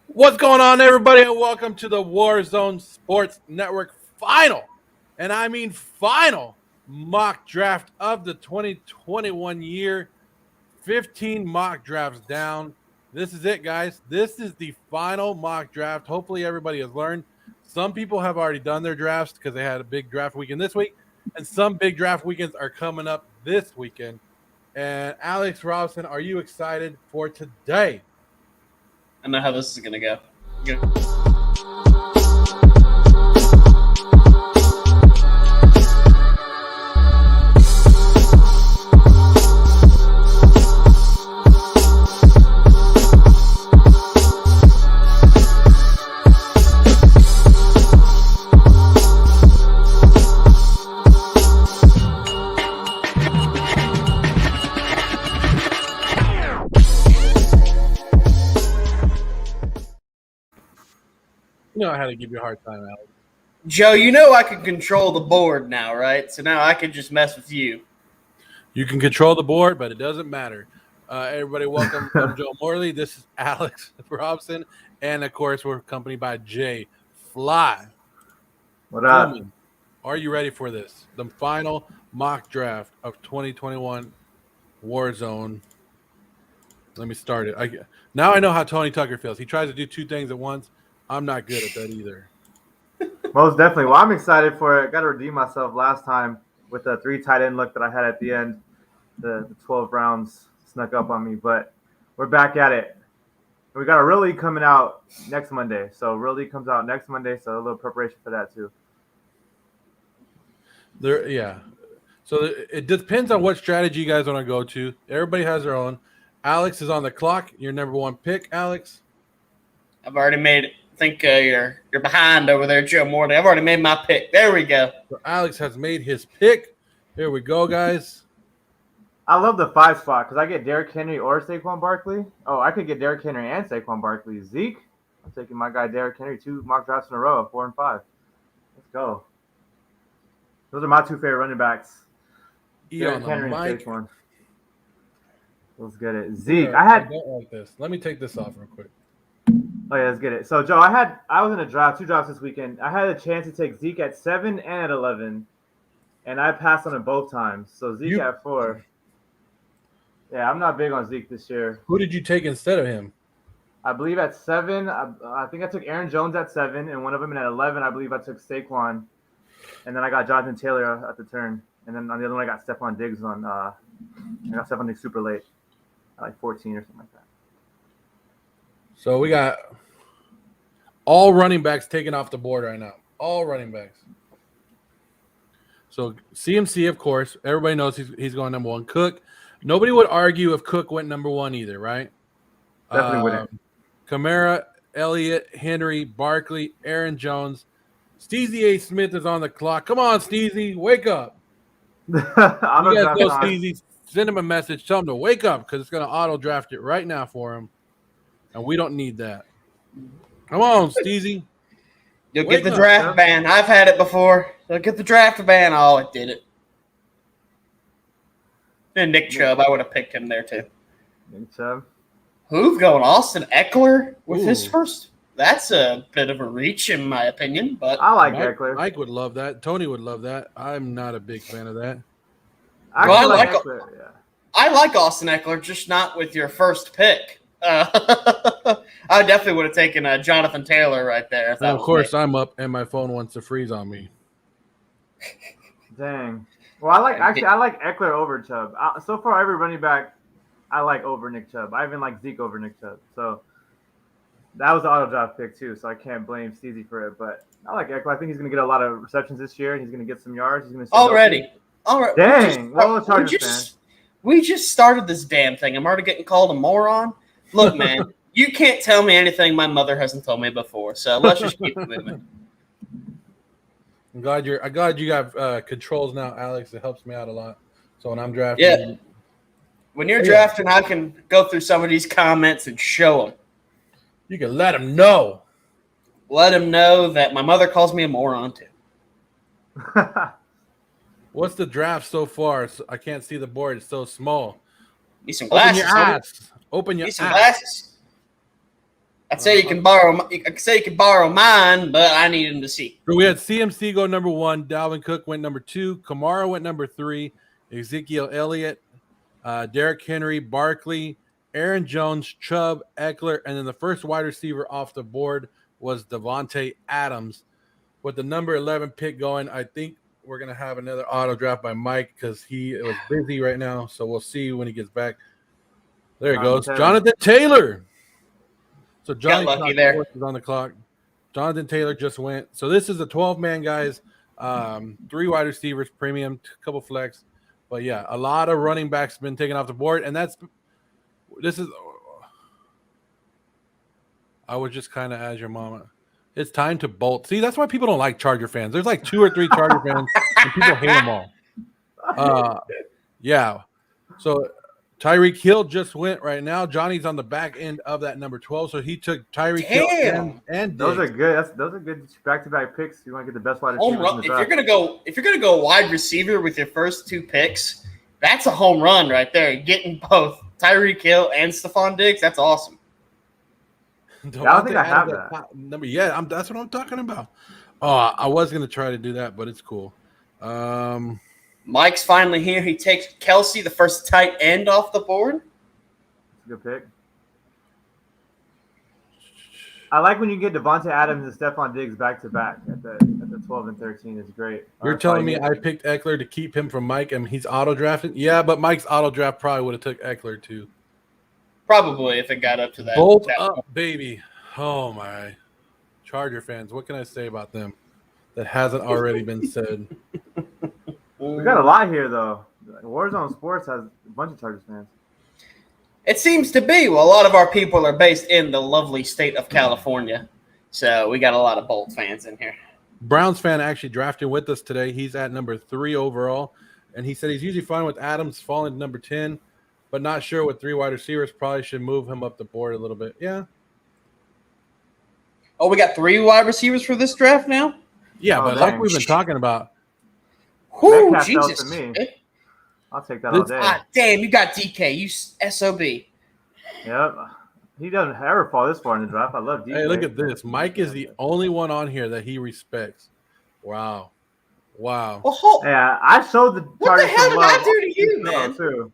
What's going on, everybody, and welcome to the Warzone Sports Network final, and I mean final, mock draft of the 2021 year. 15 mock drafts down. This is it, guys. This is the final mock draft. Hopefully, everybody has learned. Some people have already done their drafts because they had a big draft weekend this week, and some big draft weekends are coming up this weekend. And Alex, Robson, are you excited for today? I know how this is going to go. You know how to give you a hard time, Alex. Joe, you know I can control the board now, right? So now I can just mess with you. You can control the board, but it doesn't matter. Everybody, welcome. I'm Joe Morley. This is Alex Robson. And, of course, we're accompanied by Jay Fly. What up? Coleman, are you ready for this? The final mock draft of 2021 Warzone. Let me start it. Now I know how Tony Tucker feels. He tries to do two things at once. I'm not good at that either. Most definitely. Well, I'm excited for it. Got to redeem myself last time with the 3 tight end look that I had at the end. The 12 rounds snuck up on me, but we're back at it. We got a real league coming out next Monday. So real league comes out next Monday, so a little preparation for that too. So it depends on what strategy you guys want to go to. Everybody has their own. Alex is on the clock. Your number one pick, Alex. I've already made it. I think you're behind over there, Joe Morley. I've already made my pick. There we go. So Alex has made his pick. Here we go, guys. I love the 5 spot because I get Derrick Henry or Saquon Barkley. Oh, I could get Derrick Henry and Saquon Barkley. Zeke, I'm taking my guy Derrick Henry 2 mock drafts in a row, 4 and 5. Let's go. Those are my 2 favorite running backs. Derrick Henry and Saquon. Let's get it. Zeke, I don't like this. Let me take this off real quick. Oh yeah, let's get it. So Joe, I was in a draft, 2 drafts this weekend. I had a chance to take Zeke at 7 and at 11, and I passed on it both times. So Zeke at 4. Yeah, I'm not big on Zeke this year. Who did you take instead of him? I believe at 7, I think I took Aaron Jones at 7, and one of them, and at 11, I believe I took Saquon, and then I got Jonathan Taylor at the turn, and then on the other one I got Stephon Diggs I got Stephon Diggs super late, at like 14 or something like that. So we got all running backs taken off the board right now. All running backs. So CMC, of course, everybody knows he's going number 1. Cook, nobody would argue if Cook went number 1 either, right? Definitely wouldn't. Kamara, Elliott, Henry, Barkley, Aaron Jones. Steezy A. Smith is on the clock. Come on, Steezy, wake up. You guys know Steezy. Send him a message. Tell him to wake up because it's going to auto-draft it right now for him. And we don't need that. Come on, Steezy. You'll get the draft ban. I've had it before. You'll get the draft ban. Oh, it did it. And Nick Chubb, I would have picked him there too. Nick Chubb. Who's going? Austin Eckler with his first? That's a bit of a reach in my opinion, but I like Eckler. Mike would love that. Tony would love that. I'm not a big fan of that. I like Austin Eckler, just not with your first pick. I definitely would have taken Jonathan Taylor right there. If of course, I'm up and my phone wants to freeze on me. Dang. Well, I like Eckler over Chubb. So far, every running back I like over Nick Chubb. I even like Zeke over Nick Chubb. So that was an auto draft pick too. So I can't blame Steezy for it. But I like Eckler. I think he's going to get a lot of receptions this year. He's going to get some yards. He's going to already. All right. Dang. We just started this damn thing. I'm already getting called a moron. Look, man, you can't tell me anything my mother hasn't told me before. So let's just keep moving. I'm glad you got controls now, Alex. It helps me out a lot. So when I'm drafting, when you're drafting, I can go through some of these comments and show them. You can let them know. Let them know that my mother calls me a moron too. What's the draft so far? I can't see the board. It's so small. Need some glasses. Open your eyes. Glasses. I'd say you can borrow mine, but I need him to see. So we had CMC go number 1, Dalvin Cook went number 2, Kamara went number 3, Ezekiel Elliott, Derrick Henry, Barkley, Aaron Jones, Chubb, Eckler, and then the first wide receiver off the board was Devontae Adams. With the number 11 pick going, I think we're going to have another auto draft by Mike because he was busy right now. So we'll see when he gets back. There he goes. Jonathan Taylor. So Johnny got lucky there. Is on the clock. Jonathan Taylor just went. So this is a 12-man, guys. 3 wide receivers, premium, a couple flex. But, yeah, a lot of running backs been taken off the board. And I was just kind of as your mama. It's time to bolt. See, that's why people don't like Charger fans. There's like 2 or 3 Charger fans, and people hate them all. Yeah. So Tyreek Hill just went right now. Johnny's on the back end of that number 12, so he took Tyreek Hill and those are good. Those are good back-to-back picks. You want to get the best wide receiver. If you're gonna go wide receiver with your first 2 picks, that's a home run right there. Getting both Tyreek Hill and Stephon Diggs, that's awesome. I don't think I have that number. Yeah, that's what I'm talking about. Oh, I was gonna try to do that, but it's cool. Mike's finally here. He takes Kelsey, the first tight end off the board. Good pick. I like when you get Devontae Adams and Stephon Diggs back to back at the 12 and 13. It's great. You're telling me I picked Eckler to keep him from Mike, and he's auto drafted? Yeah, but Mike's auto draft probably would have took Eckler too. Probably if it got up to that. Bolt up, baby. Oh, my. Charger fans, what can I say about them that hasn't already been said? We got a lot here, though. Warzone Sports has a bunch of Chargers fans. It seems to be. Well, a lot of our people are based in the lovely state of California. So we got a lot of Bolt fans in here. Browns fan actually drafted with us today. He's at number 3 overall. And he said he's usually fine with Adams falling to number 10. But not sure with 3 wide receivers. Probably should move him up the board a little bit. Yeah. Oh, we got 3 wide receivers for this draft now? Yeah, but like we've been talking about. Whoo, Jesus. I'll take that all day. Damn, you got DK. You SOB. Yep. He doesn't ever fall this far in the draft. I love DK. Hey, look at this. Mike is the only one on here that he respects. Wow. Well, yeah, I showed the Chargers. What the hell did I do to you, man? Too.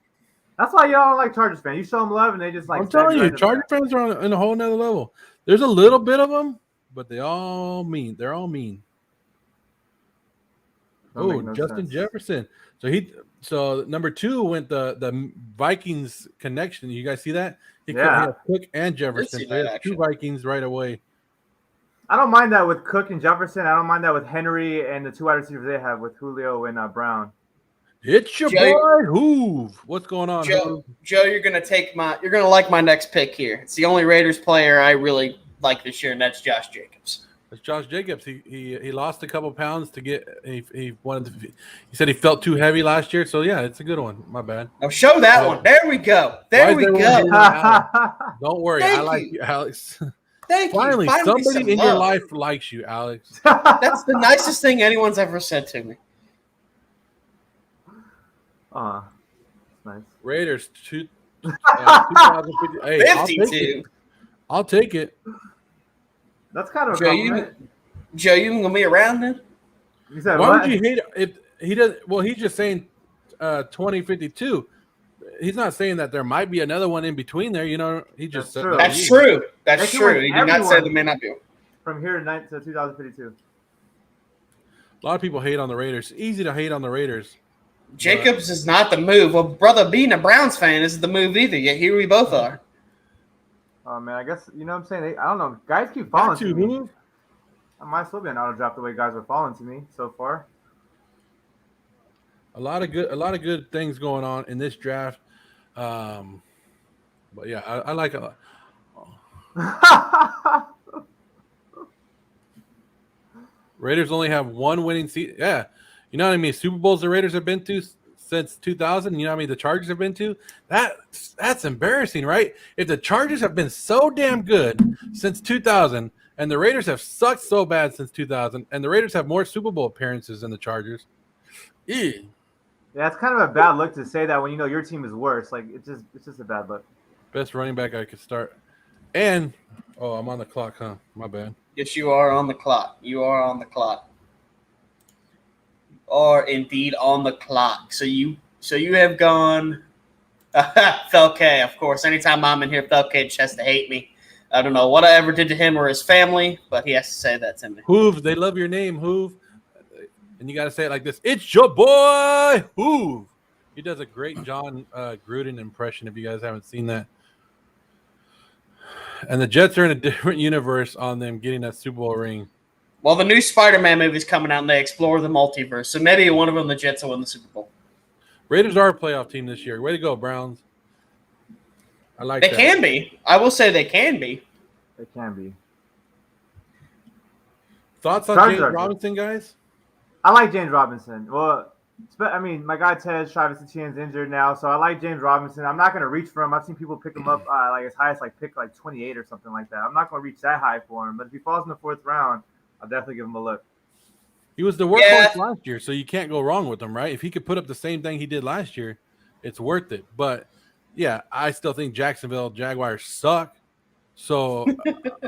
That's why y'all don't like Chargers fans. You show them love, and they just like. I'm telling you, Charger fans are on a whole nother level. There's a little bit of them, but they all mean. They're all mean. Justin Jefferson. So number 2 went the Vikings connection. You guys see that? He had Cook and Jefferson. They had 2 Vikings right away. I don't mind that with Cook and Jefferson. I don't mind that with Henry and the 2 wide receivers they have with Julio and Brown. It's your boy Hoove. What's going on, Joe? You're gonna like my next pick here. It's the only Raiders player I really like this year, and that's Josh Jacobs. It's Josh Jacobs. He lost a couple pounds to get. He said he felt too heavy last year. So yeah, it's a good one. My bad. Oh, show that one. There we go. There we go. Don't worry. I like you, Alex. Thank you. Finally somebody in your life likes you, Alex. That's the nicest thing anyone's ever said to me. Nice. Raiders 2050. Hey, 52. I'll take it. That's kind of a Joe, you gonna be around then? Why would you hate it if he does? Well, he's just saying 2052. He's not saying that there might be another one in between there. You know, he just said that's true. That's true. He did not say there may not be one. From here to 2052. A lot of people hate on the Raiders. It's easy to hate on the Raiders. Jacobs is not the move. Well, brother, being a Browns fan isn't the move either. Yet here we both are. Oh man, I guess you know what I'm saying. I don't know. Guys keep falling to me. I might as well be an auto draft the way guys are falling to me so far. A lot of good things going on in this draft. But yeah, I like it. Raiders only have 1 winning season. Yeah, you know what I mean. Super Bowls the Raiders have been to since 2000. You know what I mean. The Chargers have been to. That's embarrassing, right? If the Chargers have been so damn good since 2000, and the Raiders have sucked so bad since 2000, and the Raiders have more Super Bowl appearances than the Chargers. Yeah, it's kind of a bad look to say that when you know your team is worse. Like it's just a bad look. Best running back I could start, and Oh, I'm on the clock, huh? My bad. Yes, you are on the clock. You are on the clock. You are indeed on the clock. So you have gone Felke, of course. Anytime I'm in here, Felke just has to hate me. I don't know what I ever did to him or his family, but he has to say that to me. Hoove, they love your name, Hoove. And you got to say it like this. It's your boy, Hoove. He does a great John Gruden impression if you guys haven't seen that. And the Jets are in a different universe on them getting that Super Bowl ring. Well, the new Spider-Man movie's coming out, and they explore the multiverse. So maybe one of them, the Jets, will win the Super Bowl. Raiders are a playoff team this year. Way to go, Browns. I like that. They can be. I will say they can be. They can be. Thoughts on Chargers James Robinson, guys? I like James Robinson. Well, I mean, my guy Travis Etienne's injured now, so I like James Robinson. I'm not going to reach for him. I've seen people pick him up like as high as like pick like 28 or something like that. I'm not going to reach that high for him, but if he falls in the 4th round, I'll definitely give him a look. He was the workhorse last year, so you can't go wrong with him, right? If he could put up the same thing he did last year, it's worth it. But, yeah, I still think Jacksonville Jaguars suck, so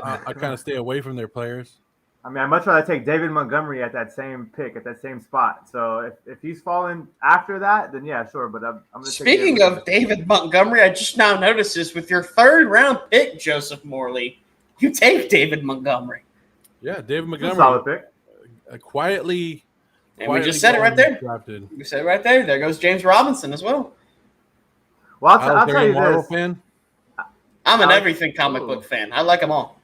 I kind of stay away from their players. I mean, I'd much rather take David Montgomery at that same pick, at that same spot. So if he's falling after that, then yeah, sure. But I'm going to Speaking of David Montgomery, I just now noticed this with your 3rd round pick, Joseph Morley. You take David Montgomery. Yeah, David Montgomery. Solid pick. Quietly. And we just said it right there. Drafted. We said it right there. There goes James Robinson as well. Well, I'll tell you this. Fan? I'm an everything comic book fan. I like them all.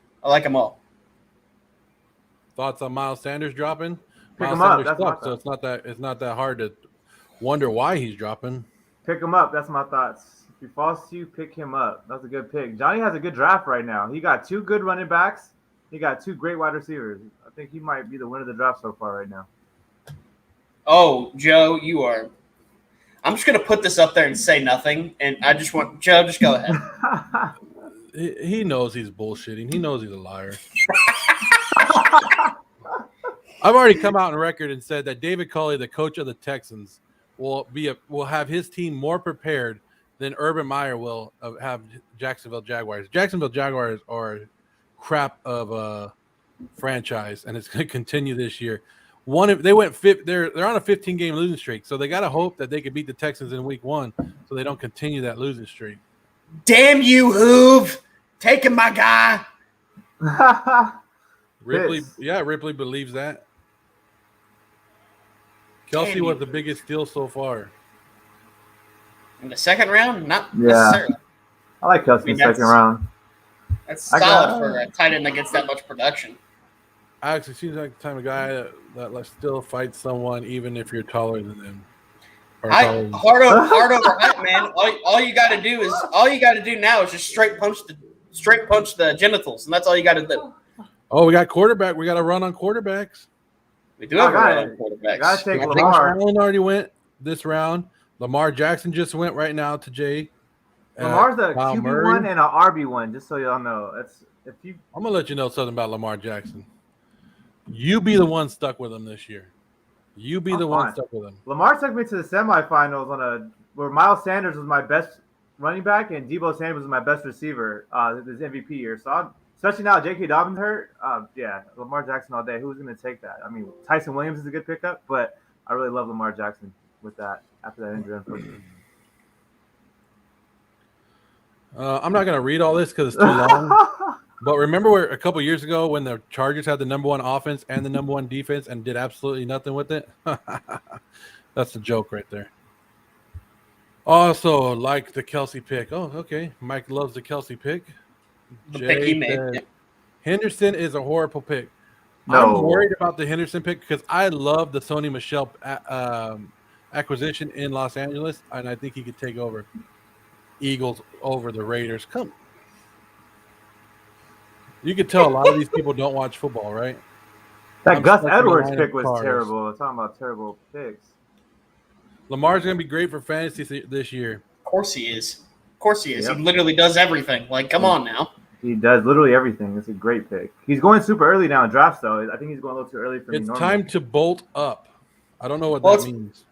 Thoughts on Miles Sanders dropping? Pick Miles him up. Sanders That's sucks, my so it's not that hard to wonder why he's dropping. Pick him up. That's my thoughts. If he falls to you, pick him up. That's a good pick. Johnny has a good draft right now. He got 2 good running backs. He got 2 great wide receivers. I think he might be the winner of the draft so far right now. Oh, Joe, you are. I'm just going to put this up there and say nothing. And I just want Joe, just go ahead. He knows he's bullshitting. He knows he's a liar. I've already come out on record and said that David Culley, the coach of the Texans, will have his team more prepared than Urban Meyer will have Jacksonville Jaguars. Jacksonville Jaguars are crap of a franchise, and it's going to continue this year. They're on a 15-game losing streak, so they got to hope that they could beat the Texans in Week 1, so they don't continue that losing streak. Damn you, Hoove! Taking my guy. Ripley believes that. Kelsey was the biggest steal so far. In the 2nd round? Not necessarily. I like Kelsey in the 2nd round. That's solid for a tight end that gets that much production. Alex, it seems like the type of guy that still fights someone even if you're taller than them. Hard over height, man. All you got to do now is just straight punch the genitals, and that's all you got to do. Oh, we got quarterback. We got to run on quarterbacks. We do have a run on quarterbacks. Got to take Lamar. Allen already went this round. Lamar Jackson just went right now to Jay. Lamar's a QB1 and an RB1, just so y'all know. I'm gonna let you know something about Lamar Jackson. You be the one stuck with him this year. You be the one stuck with him. Lamar took me to the semifinals where Miles Sanders was my best running back and Deebo Samuel was my best receiver this MVP year. So especially now J.K. Dobbins hurt. Lamar Jackson all day. Who's going to take that? I mean, Tyson Williams is a good pickup, but I really love Lamar Jackson with that after that injury, unfortunately. I'm not going to read all this because it's too long. But remember a couple years ago when the Chargers had the number 1 offense and the number 1 defense and did absolutely nothing with it? That's the joke right there. Also, like the Kelsey pick. Oh, okay. Mike loves the Kelsey pick. The pick he made. Henderson is a horrible pick. No. I'm worried about the Henderson pick because I love the Sony Michel acquisition in Los Angeles, and I think he could take over Eagles over the Raiders. Come. You can tell a lot of these people don't watch football, right? That Gus Edwards pick was terrible. We're talking about terrible picks. Lamar's going to be great for fantasy this year. Of course he is. Yep. He literally does everything. Like, come on now. He does literally everything. It's a great pick. He's going super early now in drafts, though. I think he's going a little too early for me. It's time to bolt up. I don't know what that means.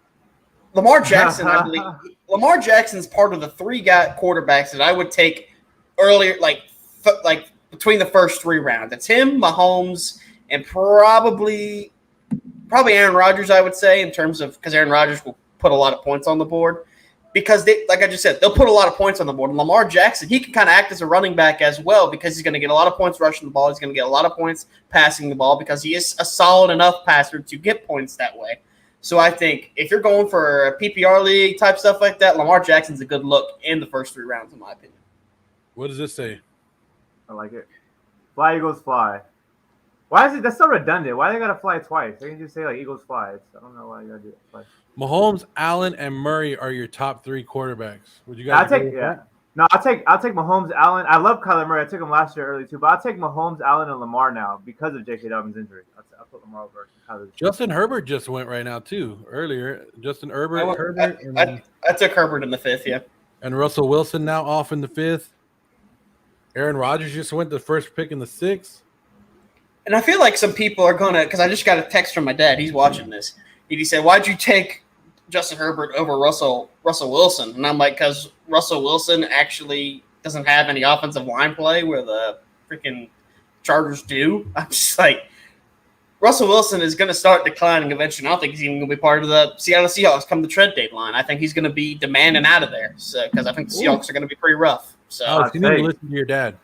Lamar Jackson, I believe. Lamar Jackson's part of the 3 quarterbacks that I would take earlier, like between the first 3 rounds. It's him, Mahomes, and probably Aaron Rodgers, I would say, in terms of because Aaron Rodgers will put a lot of points on the board. Because, like I just said, they'll put a lot of points on the board. And Lamar Jackson, he can kind of act as a running back as well because he's going to get a lot of points rushing the ball. He's going to get a lot of points passing the ball because he is a solid enough passer to get points that way. So I think if you're going for a PPR league type stuff like that, Lamar Jackson's a good look in the first 3 rounds, in my opinion. What does this say? I like it. Fly, Eagles, fly. Why is it? That's so redundant. Why they got to fly twice? They can just say, like, Eagles, fly. I don't know why you got to do it twice. Mahomes, Allen, and Murray are your top 3 quarterbacks. Would you guys? I'll take Mahomes, Allen. I love Kyler Murray. I took him last year early too, but I'll take Mahomes, Allen, and Lamar now because of J.K. Dobbins' injury. I'll put Lamar over Kyler. Justin Herbert just went right now too. Earlier, Justin Herbert. I took Herbert in the 5th, yeah. And Russell Wilson now off in the 5th. Aaron Rodgers just went the first pick in the 6th. And I feel like some people are gonna because I just got a text from my dad. He's watching this. He said, "Why'd you take Justin Herbert over Russell Wilson?" And I'm like, because Russell Wilson actually doesn't have any offensive line play where the freaking Chargers do. I'm just like, Russell Wilson is going to start declining eventually. I don't think he's even going to be part of the Seattle Seahawks come the trade deadline. I think he's going to be demanding out of there because I think the Seahawks are going to be pretty rough. So you need to listen to your dad.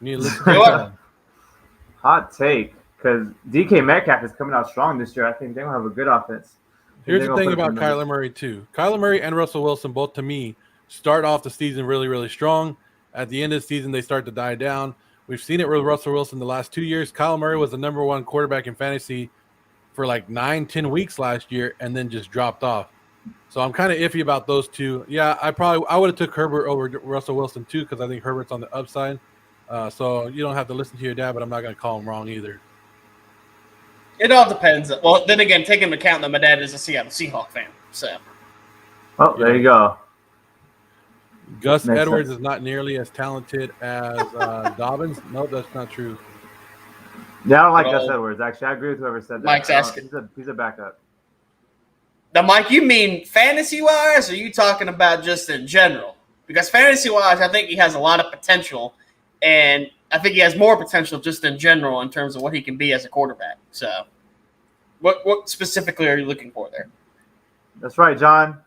You need to listen to your dad. Hot take, because DK Metcalf is coming out strong this year. I think they're going to have a good offense. Here's the thing about Kyler Murray, too. Kyler Murray and Russell Wilson, both to me, start off the season really, really strong. At the end of the season, they start to die down. We've seen it with Russell Wilson the last 2 years. Kyler Murray was the number 1 quarterback in fantasy for like 9-10 weeks last year and then just dropped off. So I'm kind of iffy about those two. Yeah, I would have took Herbert over Russell Wilson, too, because I think Herbert's on the upside. So you don't have to listen to your dad, but I'm not going to call him wrong either. It all depends. Well, then again, take into account that my dad is a Seattle Seahawks fan. So. Oh, there you go. Gus Edwards is not nearly as talented as Dobbins. No, that's not true. Yeah, I don't like Gus Edwards. Actually, I agree with whoever said that. Mike's asking. He's a backup. Now, Mike, you mean fantasy-wise, or are you talking about just in general? Because fantasy-wise, I think he has a lot of potential, and I think he has more potential just in general in terms of what he can be as a quarterback. So, what specifically are you looking for there? That's right, John.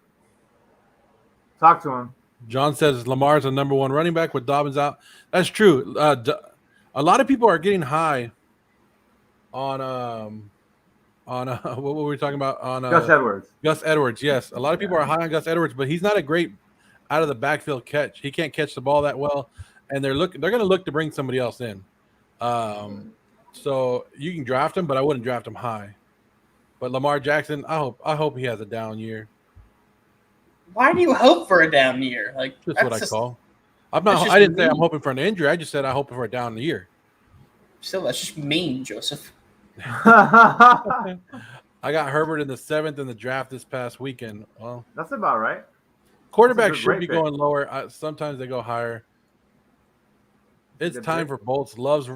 Talk to him. John says Lamar's the number 1 running back with Dobbins out. That's true. A lot of people are getting high on what were we talking about? On Gus Edwards. Gus Edwards, yes. A lot of people are high on Gus Edwards, but he's not a great out of the backfield catch. He can't catch the ball that well, and they're going to look to bring somebody else in. So you can draft him, but I wouldn't draft him high. But Lamar Jackson, I hope he has a down year. Why do you hope for a down year? Like that's what I call. I didn't say I'm hoping for an injury. I just said I hope for a down year. Still, that's just mean, Joseph. I got Herbert in the 7th in the draft this past weekend. Well, that's about right. Quarterbacks should be going lower. Sometimes they go higher. It's time for Bolts. Loves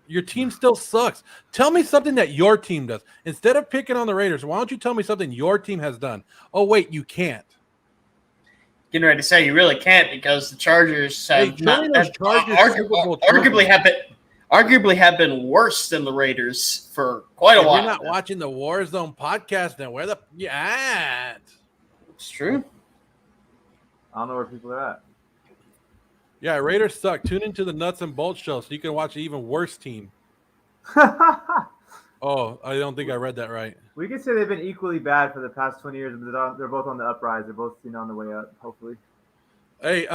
your team still sucks. Tell me something that your team does. Instead of picking on the Raiders, why don't you tell me something your team has done? Oh, wait, you can't. Getting ready to say you really can't because the Chargers have arguably have been worse than the Raiders for quite a while. You're not watching the Warzone podcast then. Where the you at? It's true. I don't know where people are at. Yeah, Raiders suck. Tune into the Nuts and Bolts show so you can watch an even worse team. Oh, I don't think I read that right. We could say they've been equally bad for the past 20 years, but they're both on the uprise. They're both on the way up, hopefully. Hey,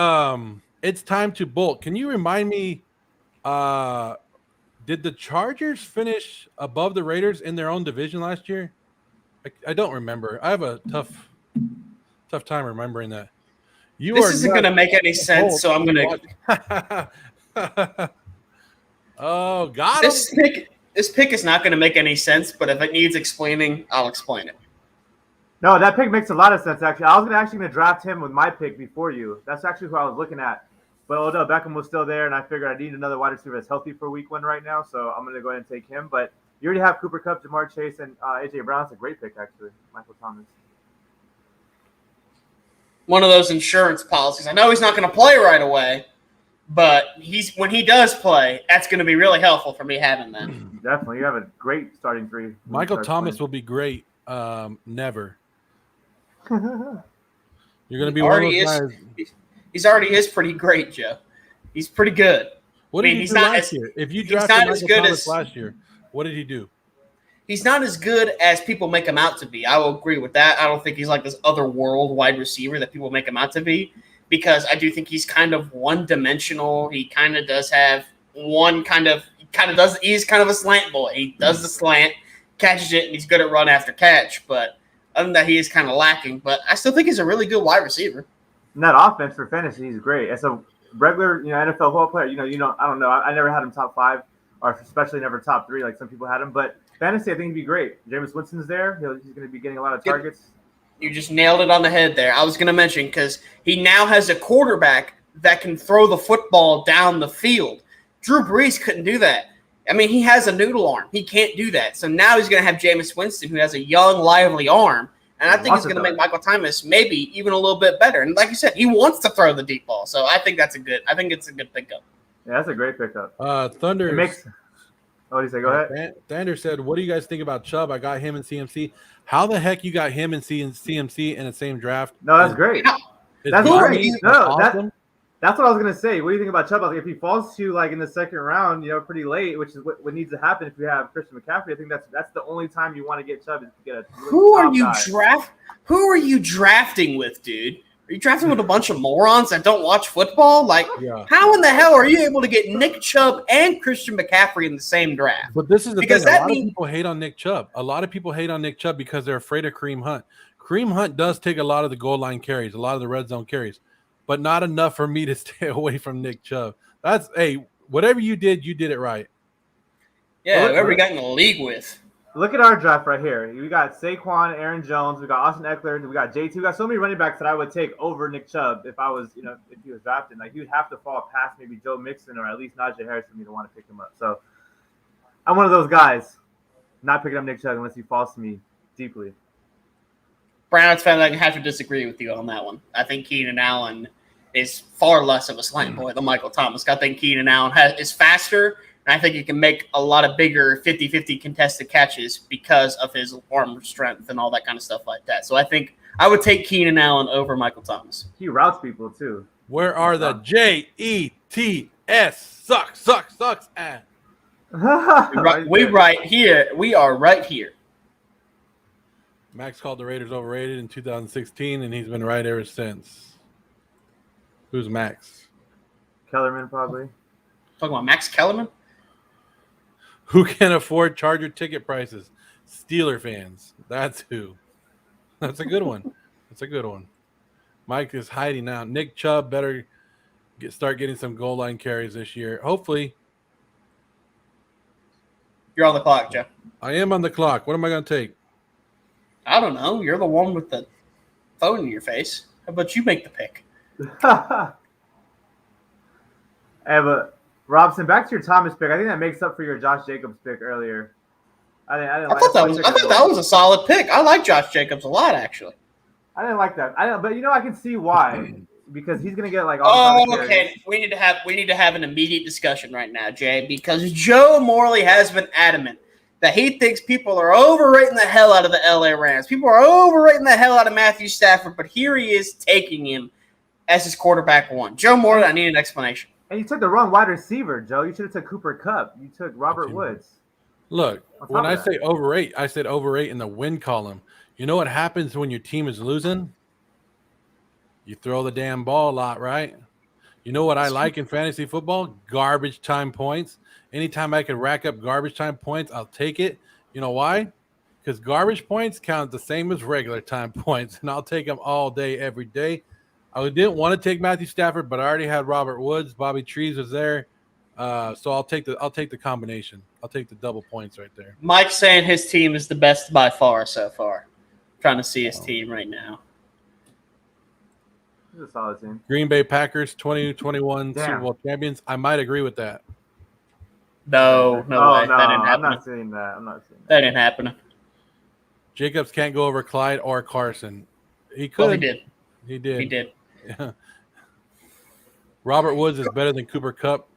it's time to bolt. Can you remind me, did the Chargers finish above the Raiders in their own division last year? I don't remember. I have a tough time remembering that. This isn't going to make any sense, so I'm going to. Oh, got him. This pick is not going to make any sense, but if it needs explaining, I'll explain it. No, that pick makes a lot of sense, actually. I was actually going to draft him with my pick before you. That's actually who I was looking at. But Odell Beckham was still there, and I figured I need another wide receiver that's healthy for week 1 right now, so I'm going to go ahead and take him. But you already have Cooper Kupp, Jamar Chase, and A.J. Brown. It's a great pick, actually. Michael Thomas. One of those insurance policies. I know he's not going to play right away, But when he does play, that's going to be really helpful for me having that. Definitely, you have a great starting three. Michael Thomas will be great. Never. You're going to be one of those guys. He's already is pretty great, Joe. He's pretty good. What did he do last year? If you drafted Michael Thomas last year, what did he do? He's not as good as people make him out to be. I will agree with that. I don't think he's like this otherworld wide receiver that people make him out to be, because I do think he's kind of one-dimensional. He kind of does have he's kind of a slant boy. He does the slant, catches it, and he's good at run after catch. But other than that, he is kind of lacking. But I still think he's a really good wide receiver. And that offense for fantasy, he's great. As a regular, NFL football player, I don't know. I never had him top 5, or especially never top 3 like some people had him. But fantasy, I think he'd be great. Jameis Winston's there. He's going to be getting a lot of targets. You just nailed it on the head there. I was going to mention, because he now has a quarterback that can throw the football down the field. Drew Brees couldn't do that. I mean, he has a noodle arm. He can't do that. So now he's going to have Jameis Winston, who has a young, lively arm. And I think he's going to make Michael Thomas maybe even a little bit better. And like you said, he wants to throw the deep ball. So I think it's a good pickup. Yeah, that's a great pickup. Thunder. What do you say? Go ahead. Thunder said, what do you guys think about Chubb? I got him in CMC. How the heck you got him in CMC in the same draft? No, that's great. That's great. Awesome. That's what I was going to say. What do you think about Chubb? If he falls to in the second round, pretty late, which is what needs to happen if you have Christian McCaffrey, I think that's the only time you want to get Chubb is to get a Who are you drafting with, dude? Are you drafting with a bunch of morons that don't watch football? How in the hell are you able to get Nick Chubb and Christian McCaffrey in the same draft? But this is the thing. A lot of people hate on Nick Chubb. A lot of people hate on Nick Chubb because they're afraid of Kareem Hunt. Kareem Hunt does take a lot of the goal line carries, a lot of the red zone carries, but not enough for me to stay away from Nick Chubb. Whatever you did it right. Yeah, whoever you got in the league with. Look at our draft right here. We got Saquon, Aaron Jones, we got Austin Eckler, we got JT. We got so many running backs that I would take over Nick Chubb if I was, if he was drafted. He would have to fall past maybe Joe Mixon or at least Najee Harris for me to want to pick him up. So I'm one of those guys, not picking up Nick Chubb unless he falls to me deeply. Browns fan, I have to disagree with you on that one. I think Keenan Allen is far less of a slant boy than Michael Thomas. I think Keenan Allen is faster, and I think he can make a lot of bigger 50-50 contested catches because of his arm strength and all that kind of stuff like that. So I think I would take Keenan Allen over Michael Thomas. He routes people too. Where are the JETS sucks at? We right here. We are right here. Max called the Raiders overrated in 2016, and he's been right ever since. Who's Max? Kellerman, probably. Talking about Max Kellerman? Who can afford Charger ticket prices? Steeler fans. That's who. That's a good one. Mike is hiding now. Nick Chubb better start getting some goal line carries this year. Hopefully. You're on the clock, Jeff. I am on the clock. What am I going to take? I don't know. You're the one with the phone in your face. How about you make the pick? But Robson, back to your Thomas pick. I think that makes up for your Josh Jacobs pick earlier. I thought that was a solid pick. I like Josh Jacobs a lot, actually. I didn't like that. But I can see why. Because he's gonna get all the okay. We need to have an immediate discussion right now, Jay, because Joe Morley has been adamant that he thinks people are overrating the hell out of the LA Rams. People are overrating the hell out of Matthew Stafford, but here he is taking him as his quarterback one. Joe Morley, I need an explanation. And you took the wrong wide receiver, Joe. You should have took Cooper Kupp. You took Robert Woods. Look, when I say overrate, I said overrate in the win column. You know what happens when your team is losing? You throw the damn ball a lot, right? You know what I like in fantasy football? Garbage time points. Anytime I can rack up garbage time points, I'll take it. You know why? Because garbage points count the same as regular time points, and I'll take them all day, every day. I didn't want to take Matthew Stafford, but I already had Robert Woods. Bobby Trees was there, so I'll take the combination. I'll take the double points right there. Mike's saying his team is the best by far so far. Trying to see his team right now. It's a solid team. Green Bay Packers, 2021 Super Bowl champions. I might agree with that. No way. That didn't happen. I'm not saying that. That didn't happen. Jacobs can't go over Clyde or Carson. He could. Well, he did. He did. He did. Yeah. Robert Woods is better than Cooper Kupp.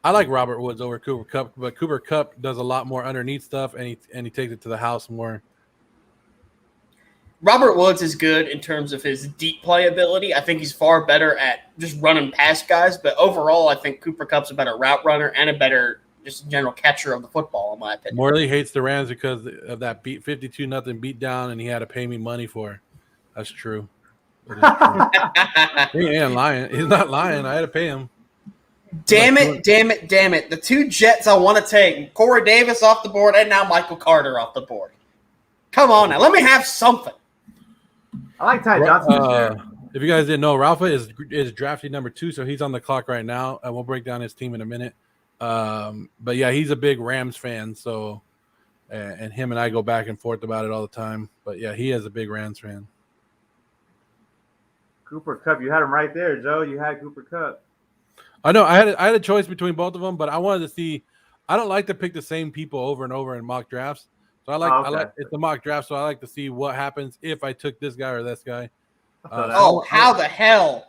I like Robert Woods over Cooper Kupp, but Cooper Kupp does a lot more underneath stuff, and he takes it to the house more. Robert Woods is good in terms of his deep play ability. I think he's far better at just running past guys, but overall, I think Cooper Kupp's a better route runner and a better just general catcher of the football, in my opinion. Morley hates the Rams because of that 52-0 beat down, and he had to pay me money for it. That's true. It is true. He ain't lying. He's not lying. I had to pay him. Damn it. The two Jets I want to take, Corey Davis off the board and now Michael Carter off the board. Come on now. Let me have something. I like Ty Johnson this year. If you guys didn't know, Ralpha is drafted number 2, so he's on the clock right now, and we'll break down his team in a minute. But yeah, he's a big Rams fan, so and him and I go back and forth about it all the time. But yeah, he is a big Rams fan. Cooper Kupp, you had him right there, Joe. You had Cooper Kupp. I know I had a choice between both of them, but I wanted to see. I don't like to pick the same people over and over in mock drafts. So I like it's a mock draft, so I like to see what happens if I took this guy or this guy. How the hell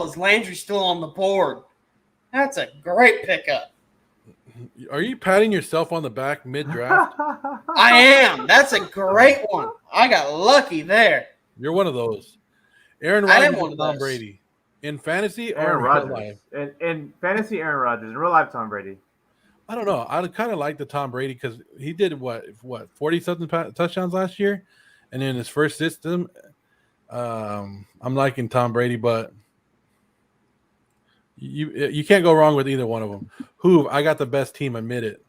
is Landry still on the board? That's a great pickup. Are you patting yourself on the back mid-draft? I am. That's a great one. I got lucky there. You're one of those. Aaron Rodgers and Tom Brady. In fantasy or Aaron in real Rodgers. life? In fantasy, Aaron Rodgers. In real life, Tom Brady. I don't know. I kind of like the Tom Brady because he did what 40-something touchdowns last year, and in his first system, I'm liking Tom Brady, but you can't go wrong with either one of them. I got the best team, admit it.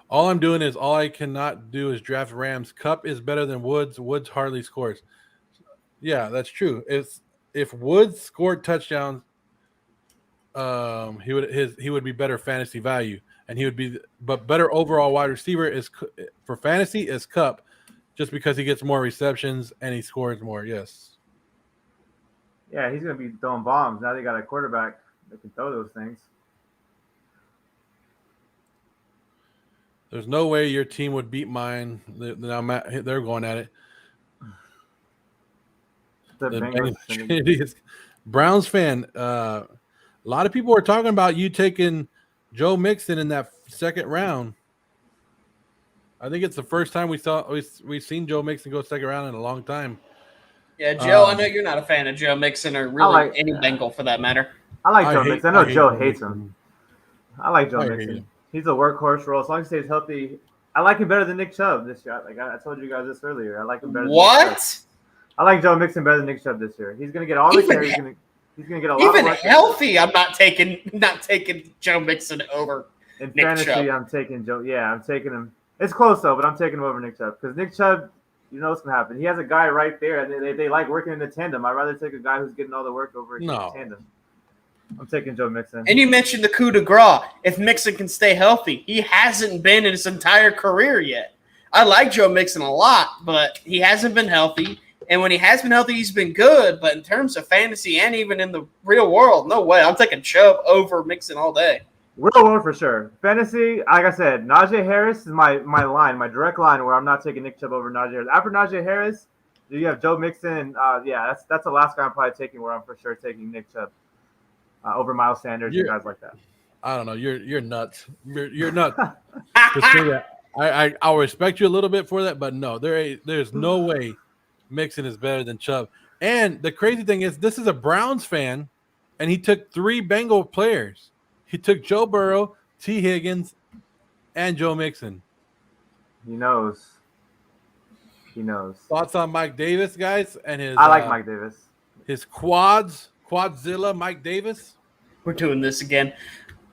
All I cannot do is draft Rams. Kupp is better than Woods. Woods hardly scores. Yeah, that's true. If Woods scored touchdowns, he would be better fantasy value, and he would be but better overall wide receiver is for fantasy is Kupp, just because he gets more receptions and he scores more. Yes. Yeah, he's gonna be throwing bombs. Now they got a quarterback that can throw those things. There's no way your team would beat mine. They're going at it. Browns fan. A lot of people were talking about you taking Joe Mixon in that second round. I think it's the first time we've seen Joe Mixon go second round in a long time. Yeah, Joe, I know you're not a fan of Joe Mixon or really any Bengal for that matter. I like Joe Mixon. I know Joe hates him. I like Joe Mixon. He's a workhorse role. As long as he stays healthy, I like him better than Nick Chubb this year. Like I told you guys this earlier. I like him better than Nick Chubb. I like Joe Mixon better than Nick Chubb this year. He's going to get all the carries. He's going to get a lot of work. Even healthy, I'm not taking Joe Mixon over in Nick fantasy, Chubb. I'm taking Joe. Yeah, I'm taking him. It's close, though, but I'm taking him over Nick Chubb. Because Nick Chubb, you know what's going to happen. He has a guy right there, and they like working in the tandem. I'd rather take a guy who's getting all the work over in the tandem. I'm taking Joe Mixon. And you mentioned the coup de grace. If Mixon can stay healthy, he hasn't been in his entire career yet. I like Joe Mixon a lot, but he hasn't been healthy. And when he has been healthy, he's been good. But in terms of fantasy and even in the real world, no way. I'm taking Chubb over Mixon all day. Real world for sure. Fantasy, like I said, Najee Harris is my line, my direct line where I'm not taking Nick Chubb over Najee Harris. After Najee Harris, you have Joe Mixon. That's the last guy I'm probably taking where I'm for sure taking Nick Chubb over Miles Sanders and guys like that. I don't know. You're nuts. You're nuts. To say that. I'll respect you a little bit for that, but no, there's no way Mixon is better than Chubb. And the crazy thing is, this is a Browns fan, and he took 3 Bengal players. He took Joe Burrow, T. Higgins, and Joe Mixon. He knows. Thoughts on Mike Davis, guys? And his I like Mike Davis. His Quadzilla Mike Davis. We're doing this again.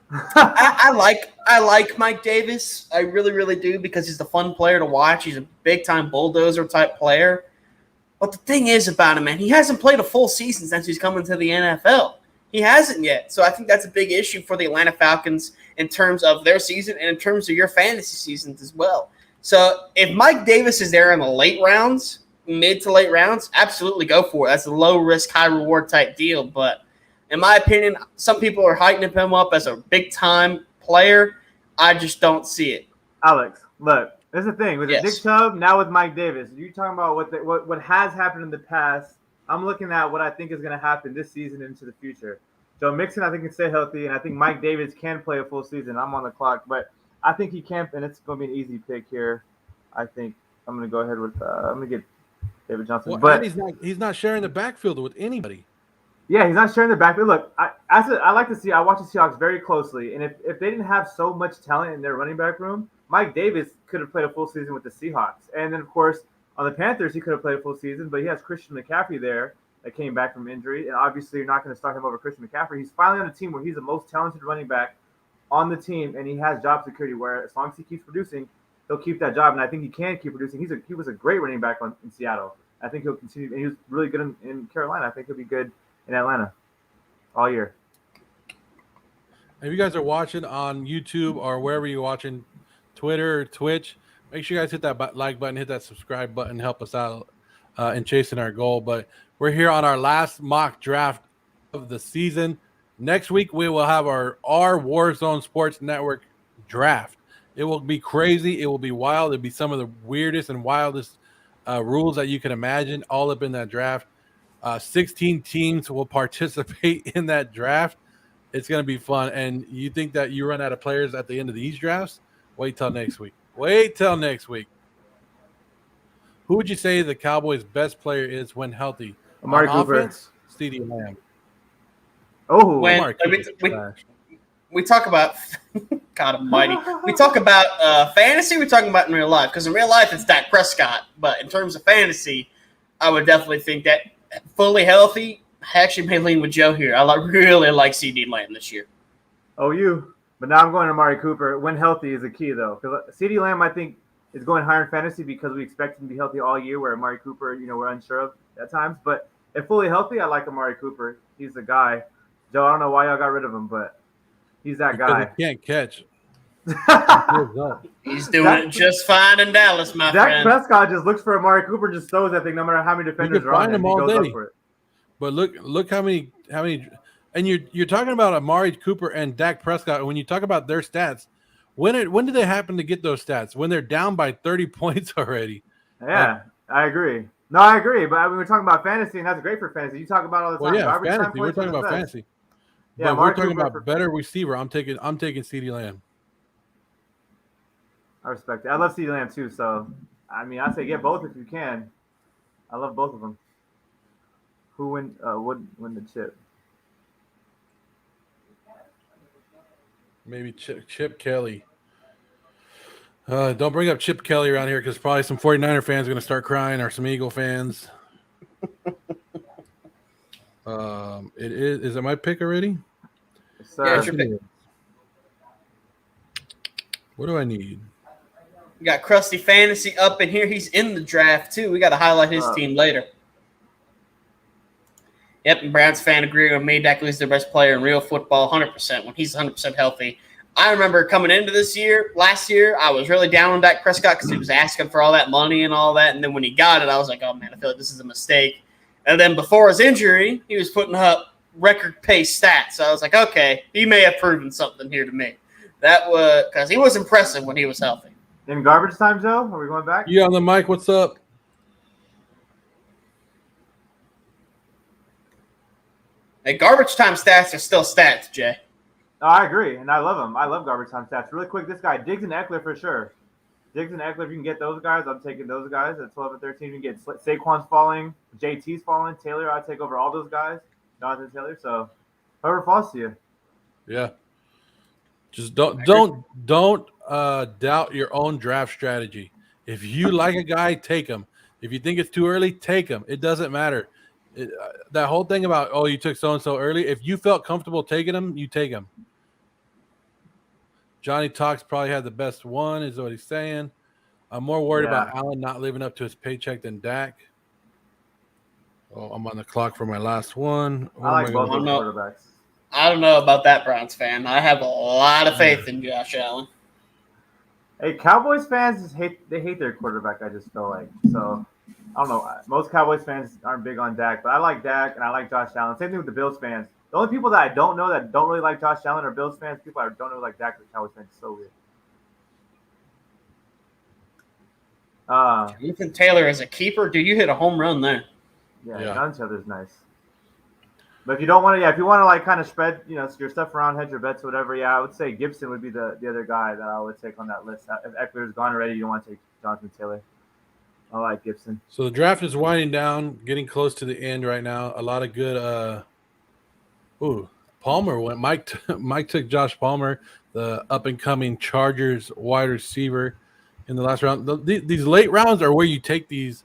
I like Mike Davis. I really, really do because he's a fun player to watch. He's a big-time bulldozer type player. But the thing is about him, man, he hasn't played a full season since he's come into the NFL. He hasn't yet. So I think that's a big issue for the Atlanta Falcons in terms of their season and in terms of your fantasy seasons as well. So if Mike Davis is there in the late rounds, mid to late rounds, absolutely go for it. That's a low-risk, high-reward type deal. But in my opinion, some people are hyping him up as a big-time player. I just don't see it. Alex, look. This is the thing with Nick Chubb, now with Mike Davis. You're talking about what has happened in the past I'm looking at what I think is going to happen this season into the future. Joe Mixon, I think, can stay healthy, and I think Mike Davis can play a full season. I'm on the clock, but I think he can, and it's going to be an easy pick here. I think I'm going to go ahead with I'm going to get David Johnson. Well, but and he's not sharing the backfield with anybody. yeah, he's not sharing the backfield. Look, I like to see. I watch the Seahawks very closely, and if they didn't have so much talent in their running back room, Mike Davis could have played a full season with the Seahawks, and then of course on the Panthers he could have played a full season, but he has Christian McCaffrey there that came back from injury, and obviously you're not going to start him over Christian McCaffrey. He's finally on a team where he's the most talented running back on the team, and he has job security where as long as he keeps producing, he'll keep that job, and I think he can keep producing. He was a great running back in Seattle. I think he'll continue, and he was really good in Carolina. I think he'll be good in Atlanta all year. If you guys are watching on YouTube or wherever you're watching, Twitter or Twitch, make sure you guys hit that like button, hit that subscribe button, help us out in chasing our goal. But we're here on our last mock draft of the season. Next week, we will have our Warzone Sports Network draft. It will be crazy. It will be wild. It'll be some of the weirdest and wildest rules that you can imagine all up in that draft. 16 teams will participate in that draft. It's going to be fun. And you think that you run out of players at the end of these drafts? Wait till next week. Wait till next week. Who would you say the Cowboys' best player is when healthy? Amari Cooper. Offense, CeeDee Lamb. Oh, When we talk about God Almighty, we talk about fantasy. We're talking about in real life, because in real life it's Dak Prescott, but in terms of fantasy, I would definitely think that fully healthy. I actually may lean with Joe here. I really like CeeDee Lamb this year. Oh, you. But now I'm going to Amari Cooper. When healthy is a key, though. Because CeeDee Lamb, I think, is going higher in fantasy because we expect him to be healthy all year, where Amari Cooper, we're unsure of at times. But if fully healthy, I like Amari Cooper. He's the guy. Joe, I don't know why y'all got rid of him, but he's that guy. He can't catch. He's doing it just fine in Dallas, my friend. Dak Prescott just looks for Amari Cooper, just throws that thing no matter how many defenders are on him. He goes up for it. But look how many, and you're talking about Amari Cooper and Dak Prescott. When you talk about their stats, when do they happen to get those stats? When they're down by 30 points already. Yeah, I agree. No, I agree. But I mean, we're talking about fantasy, and that's great for fantasy. You talk about all the time. Well, yeah, fantasy. We're talking about fantasy. Yeah, but we're talking about better receiver. I'm taking CeeDee Lamb. I respect it. I love CeeDee Lamb too. So, I mean, I say get both if you can. I love both of them. Who would win the chip? Maybe Chip Kelly. Don't bring up Chip Kelly around here because probably some 49er fans are going to start crying, or some Eagle fans. It is. Is it my pick already? Yes, sir. Yeah, it's your pick. What do I need? We got Krusty Fantasy up in here. He's in the draft too. We got to highlight his team later. Yep, and Browns fan agreeing with me. Dak is their best player in real football, 100% when he's 100% healthy. I remember coming into last year, I was really down on Dak Prescott because he was asking for all that money and all that. And then when he got it, I was like, oh, man, I feel like this is a mistake. And then before his injury, he was putting up record pace stats. So I was like, okay, he may have proven something here to me. That was because he was impressive when he was healthy. In garbage time, Joe? Are we going back? You on the mic? What's up? Hey, garbage time stats are still stats, Jay. Oh, I agree, and I love them. I love garbage time stats. Really quick, this guy, Diggs and Eckler for sure. Diggs and Eckler, if you can get those guys, I'm taking those guys at 12 and 13. You can get Saquon's falling, JT's falling, Taylor, I'd take over all those guys. Jonathan Taylor, so whoever falls to you. Yeah. Just don't doubt your own draft strategy. If you like a guy, take him. If you think it's too early, take him. It doesn't matter. That whole thing about, you took so-and-so early, if you felt comfortable taking him, you take him. Johnny Talks probably had the best one, is what he's saying. I'm more worried about Allen not living up to his paycheck than Dak. Oh, I'm on the clock for my last one. I like both those quarterbacks. I don't know about that, Browns fan. I have a lot of faith in Josh Allen. Hey, Cowboys fans just hate their quarterback, I just feel like. So, I don't know. Most Cowboys fans aren't big on Dak, but I like Dak and I like Josh Allen. Same thing with the Bills fans. The only people that I don't know that don't really like Josh Allen are Bills fans. People I don't know like Dak, but Cowboys fans. It's so weird. Ethan Taylor as a keeper, dude, you hit a home run there. Yeah, Yeah. John Taylor's nice. But if you don't want to, if you want to like kind of spread, your stuff around, hedge your bets, whatever. Yeah, I would say Gibson would be the other guy that I would take on that list. If Eckler's gone already, you don't want to take Jonathan Taylor. I like Gibson. So the draft is winding down, getting close to the end right now. A lot of good. Palmer went. Mike took Josh Palmer, the up and coming Chargers wide receiver, in the last round. These late rounds are where you take these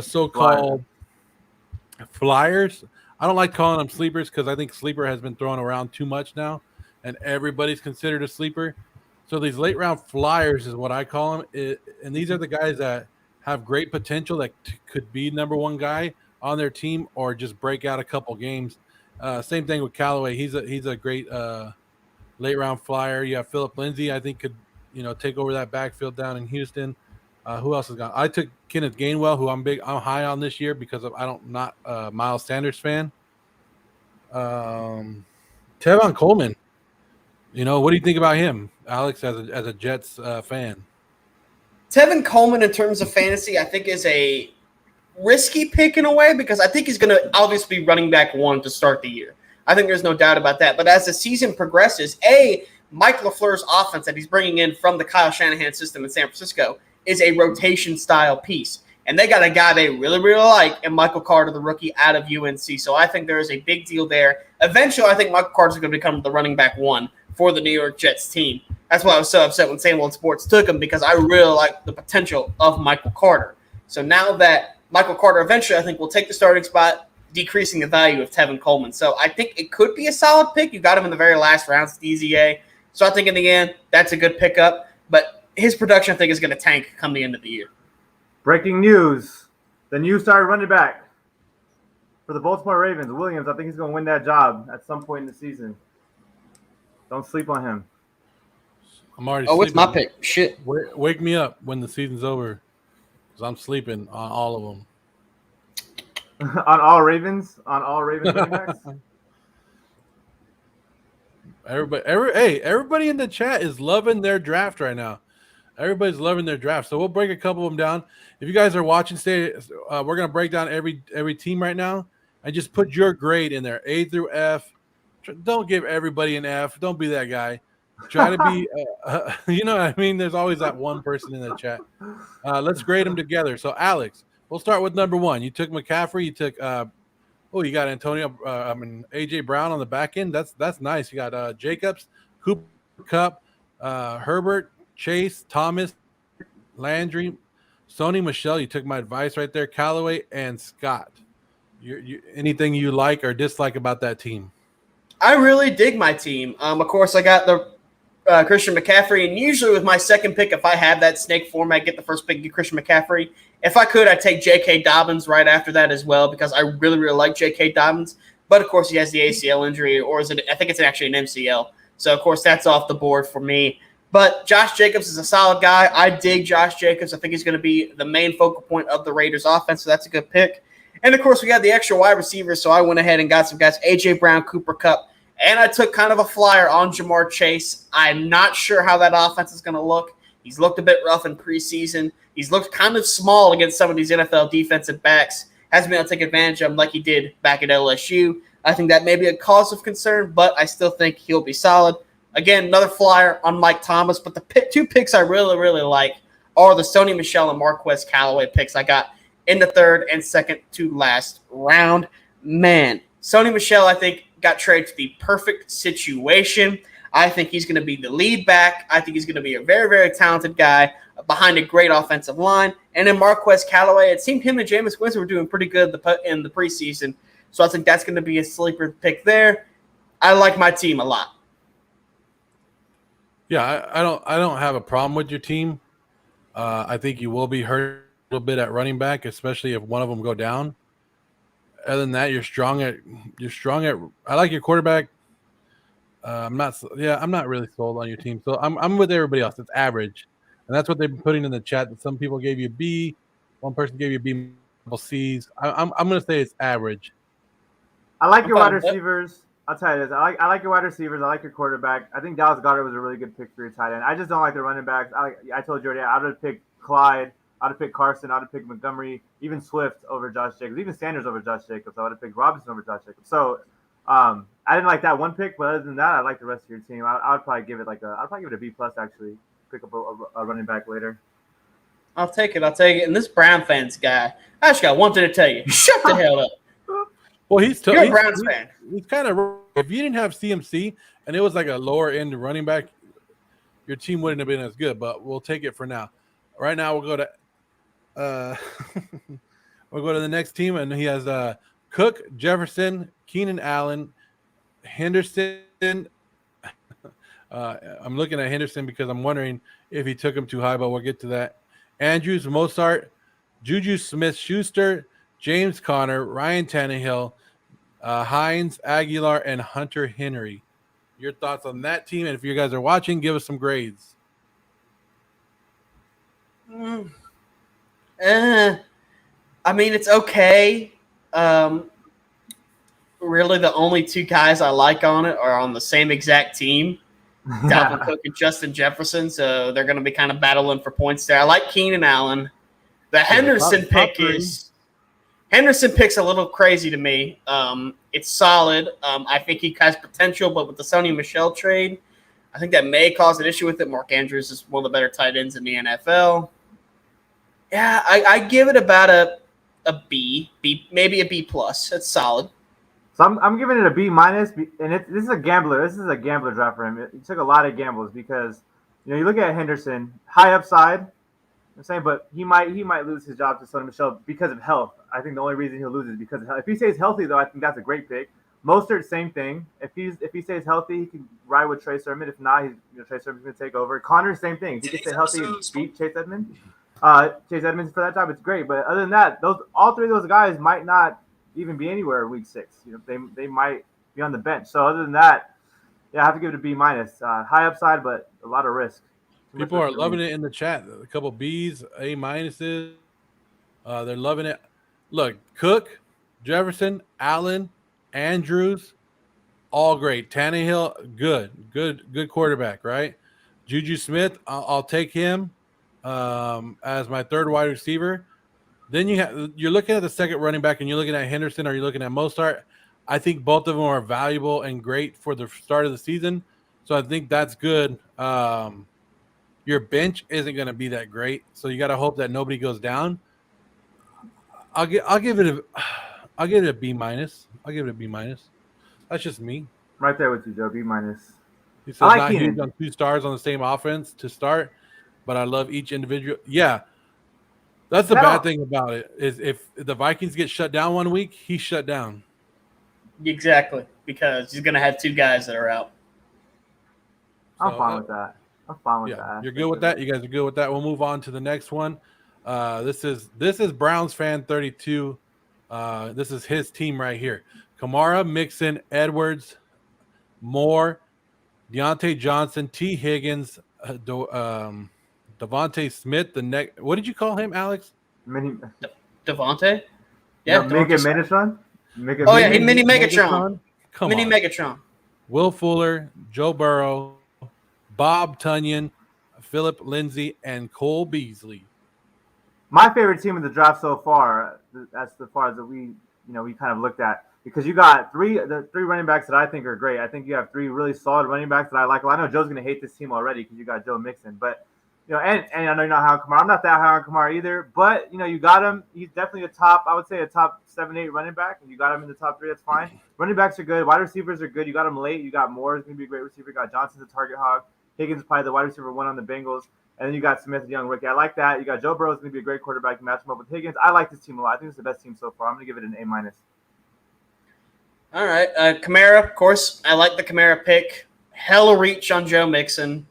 so-called flyers. I don't like calling them sleepers because I think sleeper has been thrown around too much now, and everybody's considered a sleeper. So these late round flyers is what I call them, and these are the guys that have great potential that could be number one guy on their team or just break out a couple games. Same thing with Callaway. He's a great late round flyer. You have Philip Lindsay. I think could take over that backfield down in Houston. Who else has gone? I took Kenneth Gainwell, who I'm high on this year because I'm not a Miles Sanders fan. Tevon Coleman. What do you think about him, Alex, as a Jets fan? Tevin Coleman, in terms of fantasy, I think is a risky pick in a way because I think he's going to obviously be running back one to start the year. I think there's no doubt about that. But as the season progresses, Mike LaFleur's offense that he's bringing in from the Kyle Shanahan system in San Francisco is a rotation-style piece. And they got a guy they really, really like in Michael Carter, the rookie out of UNC. So I think there is a big deal there. Eventually, I think Michael Carter is going to become the running back one for the New York Jets team. That's why I was so upset when Same Old Sports took him because I really like the potential of Michael Carter. So now that Michael Carter eventually, I think, will take the starting spot, decreasing the value of Tevin Coleman. So I think it could be a solid pick. You got him in the very last rounds, DZA. So I think in the end, that's a good pickup. But his production, I think, is going to tank come the end of the year. Breaking news. The new starting running back for the Baltimore Ravens, Williams. I think he's going to win that job at some point in the season. Don't sleep on him. I'm already sleeping. It's my pick. Shit. Wake me up when the season's over because I'm sleeping on all of them. On all Ravens running backs? Everybody in the chat is loving their draft right now. Everybody's loving their draft. So we'll break a couple of them down. If you guys are watching, we're going to break down every team right now and just put your grade in there, A through F. Don't give everybody an F. Don't be that guy. Try to be, you know what I mean? There's always that one person in the chat. Let's grade them together. So, Alex, we'll start with number one. You took McCaffrey. You took, you got Antonio, A.J. Brown on the back end. That's nice. You got Jacobs, Cooper Kupp, Herbert, Chase, Thomas, Landry, Sony Michel. You took my advice right there. Callaway and Scott. Anything you like or dislike about that team? I really dig my team. Of course, I got the Christian McCaffrey, and usually with my second pick, if I have that snake format, get the first pick, get Christian McCaffrey. If I could, I'd take J.K. Dobbins right after that as well because I really, really like J.K. Dobbins. But, of course, he has the ACL injury, or is it? I think it's actually an MCL. So, of course, that's off the board for me. But Josh Jacobs is a solid guy. I dig Josh Jacobs. I think he's going to be the main focal point of the Raiders offense, so that's a good pick. And, of course, we got the extra wide receivers, so I went ahead and got some guys, A.J. Brown, Cooper Kupp, and I took kind of a flyer on Jamar Chase. I'm not sure how that offense is going to look. He's looked a bit rough in preseason. He's looked kind of small against some of these NFL defensive backs. Hasn't been able to take advantage of them like he did back at LSU. I think that may be a cause of concern, but I still think he'll be solid. Again, another flyer on Mike Thomas, but the two picks I really, really like are the Sony Michel and Marquez Callaway picks I got in the third and second to last round. Man, Sony Michel, I think, got traded to the perfect situation. I think he's going to be the lead back. I think he's going to be a very, very talented guy behind a great offensive line. And then Marquez Callaway, it seemed him and Jameis Winston were doing pretty good in the preseason. So I think that's going to be a sleeper pick there. I like my team a lot. Yeah, I don't have a problem with your team. I think you will be hurt a little bit at running back, especially if one of them go down. Other than that, you're strong at. I like your quarterback. I'm not really sold on your team. So I'm with everybody else. It's average, and that's what they've been putting in the chat. That some people gave you a B, one person gave you a B, couple C's. I'm gonna say it's average. I like your wide receivers. I'll tell you this. I like your wide receivers. I like your quarterback. I think Dallas Goedert was a really good pick for your tight end. I just don't like the running backs. I told you already, I would have picked Clyde I'd have picked Carson. I'd have picked Montgomery, even Swift over Josh Jacobs, even Sanders over Josh Jacobs. I would have picked Robson over Josh Jacobs. So I didn't like that one pick, but other than that, I like the rest of your team. I would probably give it a B plus actually. Pick up a running back later. I'll take it. And this Brown fans guy, I just got one thing to tell you. Shut the hell up. Well, You're a Browns fan. He's kind of – if you didn't have CMC and it was like a lower-end running back, your team wouldn't have been as good, but we'll take it for now. Right now we'll go to the next team, and he has Cook, Jefferson, Keenan Allen, Henderson. I'm looking at Henderson because I'm wondering if he took him too high, but we'll get to that. Andrews, Mostert, Juju Smith-Schuster, James Conner, Ryan Tannehill, Hines, Aguilar, and Hunter Henry. Your thoughts on that team? And if you guys are watching, give us some grades. I mean, it's okay. Really, the only two guys I like on it are on the same exact team. Dalvin Cook and Justin Jefferson, so they're going to be kind of battling for points there. I like Keenan Allen. The Henderson pick's a little crazy to me. It's solid. I think he has potential, but with the Sony Michel trade, I think that may cause an issue with it. Mark Andrews is one of the better tight ends in the NFL. Yeah, I give it about a B, maybe a B plus. It's solid. So I'm giving it a B minus, and this is a gambler. This is a gambler draft for him. He took a lot of gambles because, you look at Henderson, high upside. I'm saying, but he might lose his job to Sony Michel because of health. I think the only reason he'll lose is because of health. If he stays healthy, though, I think that's a great pick. Mostert, same thing. If he stays healthy, he can ride with Trey Sermon. If not, Trey Sermon's going to take over. Connor, same thing. If he can stay healthy and beat Chase Edmonds. Chase Edmonds for that job, it's great. But other than that, all three of those guys might not even be anywhere week 6. They might be on the bench. So other than that, yeah, I have to give it a B minus. High upside, but a lot of risk. People are loving it in the chat. A couple B's, A minuses. They're loving it. Look, Cook, Jefferson, Allen, Andrews, all great. Tannehill, good quarterback, right? Juju Smith, I'll take him as my third wide receiver. Then you're looking at the second running back, and you're looking at Henderson, or you're looking at Mostert. I think both of them are valuable and great for the start of the season, so I think that's good. Your bench isn't going to be that great, so you got to hope that nobody goes down. I'll give it a B minus. I'll give it a B minus. That's just me. Right there with you, Joe. B minus. He says not huge on 2 stars on the same offense to start, but I love each individual. Yeah. That's the bad thing about it is if the Vikings get shut down one week, he's shut down. Exactly, because he's going to have 2 guys that are out. I'm fine with that. You're good with that? You guys are good with that? We'll move on to the next one. This is Browns fan 32. This is his team right here. Kamara, Mixon, Edwards, Moore, Deontay Johnson, T. Higgins, Devontae Smith, what did you call him, Alex? Devontae? Yeah. Mega Megatron? Mini Megatron. Come Mini on. Megatron. Will Fuller, Joe Burrow, Bob Tunyon, Philip Lindsay, and Cole Beasley. My favorite team in the draft so far, that's the far that we kind of looked at, because you got the three running backs that I think are great. I think you have 3 really solid running backs that I like. Well, I know Joe's going to hate this team already because you got Joe Mixon, but and I know you're not high on Kamara. I'm not that high on Kamara either, but you got him. He's definitely a top 7-8 running back, and you got him in the top 3. That's fine. Running backs are good. Wide receivers are good. You got him late. You got Moore is going to be a great receiver. You got Johnson's a target hog. Higgins is probably the wide receiver 1 on the Bengals. And then you got Smith, the young rookie. I like that. You got Joe Burrow is going to be a great quarterback to match him up with Higgins. I like this team a lot. I think it's the best team so far. I'm going to give it an A minus. All right. Kamara, of course. I like the Kamara pick. Hella reach on Joe Mixon.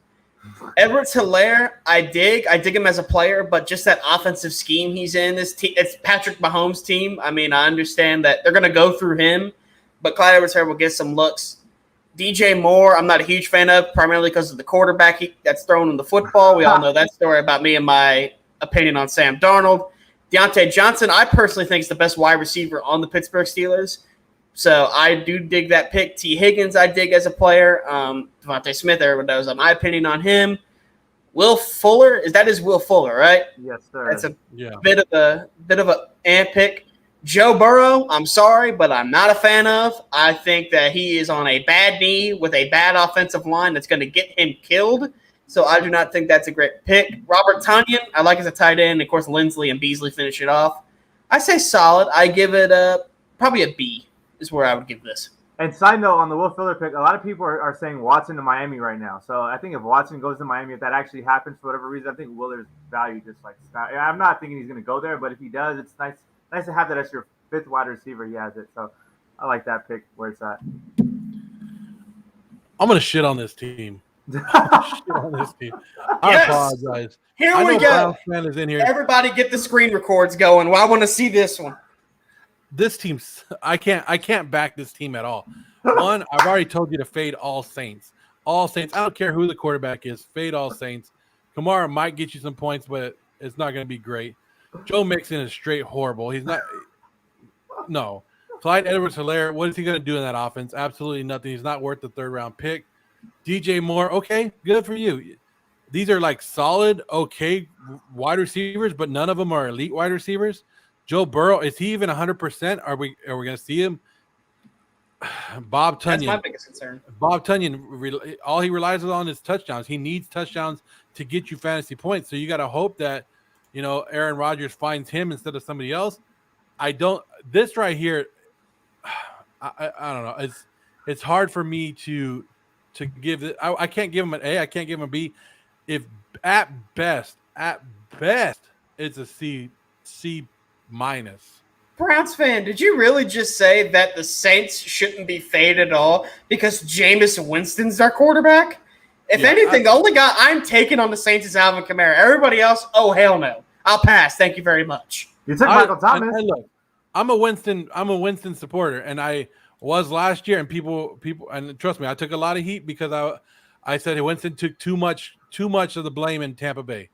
Edwards-Helaire, I dig him as a player, but just that offensive scheme he's in, it's Patrick Mahomes' team. I mean, I understand that they're going to go through him, but Clyde Edwards-Helaire will get some looks. DJ Moore, I'm not a huge fan of, primarily because of the quarterback that's throwing him the football. We all know that story about me and my opinion on Sam Darnold. Deontay Johnson, I personally think is the best wide receiver on the Pittsburgh Steelers. So I do dig that pick. T. Higgins, I dig as a player. Devontae Smith, everyone knows my opinion on him. Will Fuller, is that his Will Fuller, right? Yes, sir. That's a bit of a ant pick. Joe Burrow, I'm sorry, but I'm not a fan of. I think that he is on a bad knee with a bad offensive line that's going to get him killed. So I do not think that's a great pick. Robert Tonyan, I like as a tight end. Of course, Lindsley and Beasley finish it off. I say solid. I give it probably a B is where I would give this. And side note on the Will Fuller pick, a lot of people are saying Watson to Miami right now. So I think if Watson goes to Miami, if that actually happens for whatever reason, I think Willer's value just like I'm not thinking he's going to go there, but if he does, it's nice to have that as your fifth wide receiver. He has it, so I like that pick where it's at. I'm gonna shit on this team. I apologize. Here we go. Is in here. Everybody, get the screen records going. Well, I want to see this one. This team's I can't back this team at all. One, I've already told you to fade all Saints. All Saints. I don't care who the quarterback is. Fade all Saints. Kamara might get you some points, but it's not going to be great. Joe Mixon is straight horrible. He's not. No. Clyde Edwards-Helaire, what is he going to do in that offense? Absolutely nothing. He's not worth the third-round pick. DJ Moore, okay, good for you. These are like solid, okay wide receivers, but none of them are elite wide receivers. Joe Burrow, is he even 100%? Are we going to see him? Bob Tonyan. That's my biggest concern. Bob Tonyan, all he relies on is touchdowns. He needs touchdowns to get you fantasy points. So you got to hope that, Aaron Rodgers finds him instead of somebody else. This right here, I don't know. It's hard for me to give it. I can't give him an A. I can't give him a B. If at best, it's a C minus. Browns fan, did you really just say that the Saints shouldn't be faded at all because Jameis Winston's our quarterback? If anything, the only guy I'm taking on the Saints is Alvin Kamara. Everybody else, oh hell no. I'll pass. Thank you very much. You took Michael Thomas. Look, I'm a Winston supporter, and I was last year. And people, and trust me, I took a lot of heat because I said Winston took too much of the blame in Tampa Bay,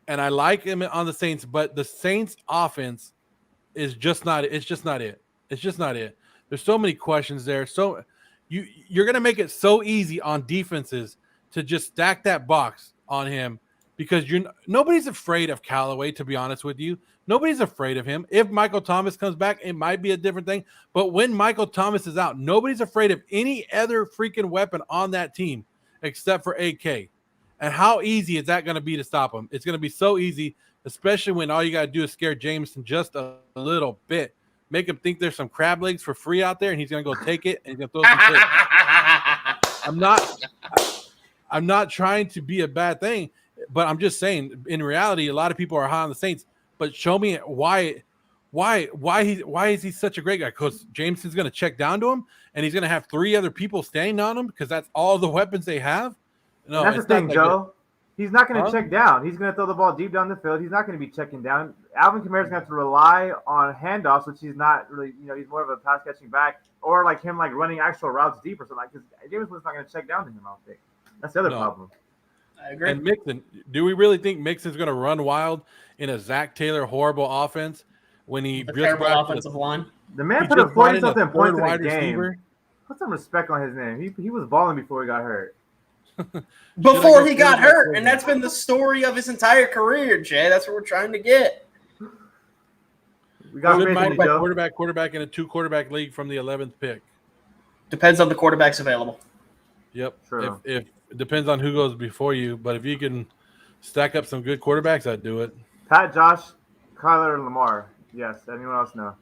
and I like him on the Saints, but the Saints offense is just not. It's just not it. It's just not it. There's so many questions there. So you're gonna make it so easy on defenses to just stack that box on him because nobody's afraid of Callaway. To be honest with you, nobody's afraid of him. If Michael Thomas comes back, it might be a different thing. But when Michael Thomas is out, nobody's afraid of any other freaking weapon on that team except for AK. And how easy is that going to be to stop him? It's going to be so easy, especially when all you got to do is scare Jameson just a little bit. Make him think there's some crab legs for free out there, and he's going to go take it, and he's going to throw some picks. I'm not trying to be a bad thing, but I'm just saying, in reality, a lot of people are high on the Saints. But show me why is he such a great guy? Because Jameson's going to check down to him, and he's going to have three other people standing on him because that's all the weapons they have. No, that's the thing, Joe. He's not going to check down. He's going to throw the ball deep down the field. He's not going to be checking down. Alvin Kamara's going to have to rely on handoffs, which he's not really. He's more of a pass catching back, or like him, like running actual routes deep or something. Because Jameson's not going to check down to him. I don't think. That's the other problem. I agree. And Mixon, do we really think Mixon's going to run wild in a Zach Taylor horrible offense when he just terrible offensive line? The man put up 40-something points in a game. Put some respect on his name. He was balling before he got hurt. Before he got hurt, and that's been the story of his entire career, Jay. That's what we're trying to get. We got quarterback in a 2-quarterback league from the 11th pick. Depends on the quarterbacks available. Yep. True. If it depends on who goes before you, but if you can stack up some good quarterbacks, I'd do it. Pat, Josh, Kyler, Lamar. Yes. Anyone else know?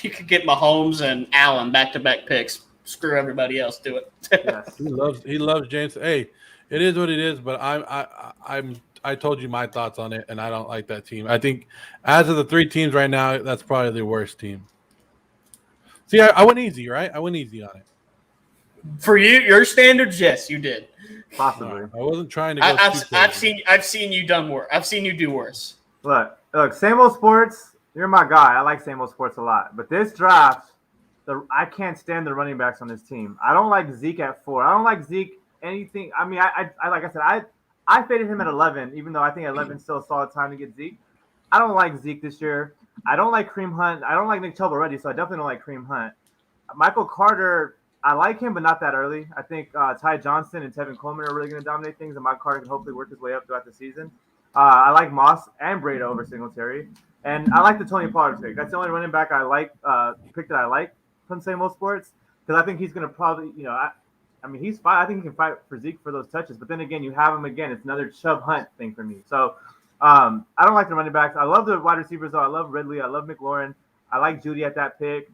You could get Mahomes and Allen back-to-back picks. Screw everybody else. Do it. Yes. He loves James. Hey, it is what it is. But I told you my thoughts on it, and I don't like that team. I think as of the 3 teams right now, that's probably the worst team. See, I went easy, right? I went easy on it. For you, your standards, yes, you did. Possibly. I wasn't trying to go I've seen you done worse. I've seen you do worse. Look, Same Old Sports, you're my guy. I like Same Old Sports a lot. But this draft, I can't stand the running backs on this team. I don't like Zeke at 4. I don't like Zeke anything. I mean, I like I said, I faded him at 11, even though I think 11 is still a solid time to get Zeke. I don't like Zeke this year. I don't like Kareem Hunt. I don't like Nick Chubb already, so I definitely don't like Kareem Hunt. Michael Carter, I like him, but not that early. I think Ty Johnson and Tevin Coleman are really going to dominate things, and Mike Carter can hopefully work his way up throughout the season. I like Moss and Breda over Singletary, and I like the Tony Pollard pick. That's the only running back I like pick that I like from Same Old Sports because I think he's going to probably, I mean, he's fine. I think he can fight for Zeke for those touches, but then again, you have him again. It's another Chubb Hunt thing for me. So I don't like the running backs. I love the wide receivers though. I love Ridley. I love McLaurin. I like Judy at that pick.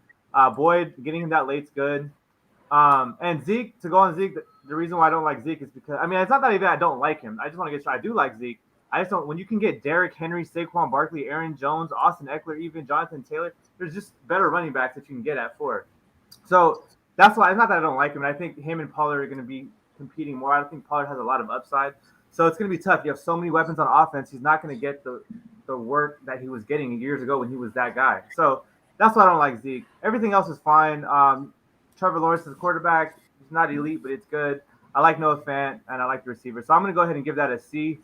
Boyd, getting him that late's good. And Zeke, to go on Zeke, the reason why I don't like Zeke is because, I mean, it's not that even I don't like him. I just want to get sure I do like Zeke. I just don't, when you can get Derrick Henry, Saquon Barkley, Aaron Jones, Austin Eckler, even Jonathan Taylor, there's just better running backs that you can get at 4. So that's why, it's not that I don't like him. I think him and Pollard are going to be competing more. I think Pollard has a lot of upside. So it's going to be tough. You have so many weapons on offense. He's not going to get the work that he was getting years ago when he was that guy. So that's why I don't like Zeke. Everything else is fine. Trevor Lawrence is a quarterback. He's not elite, but it's good. I like Noah Fant, and I like the receiver. So I'm going to go ahead and give that a C.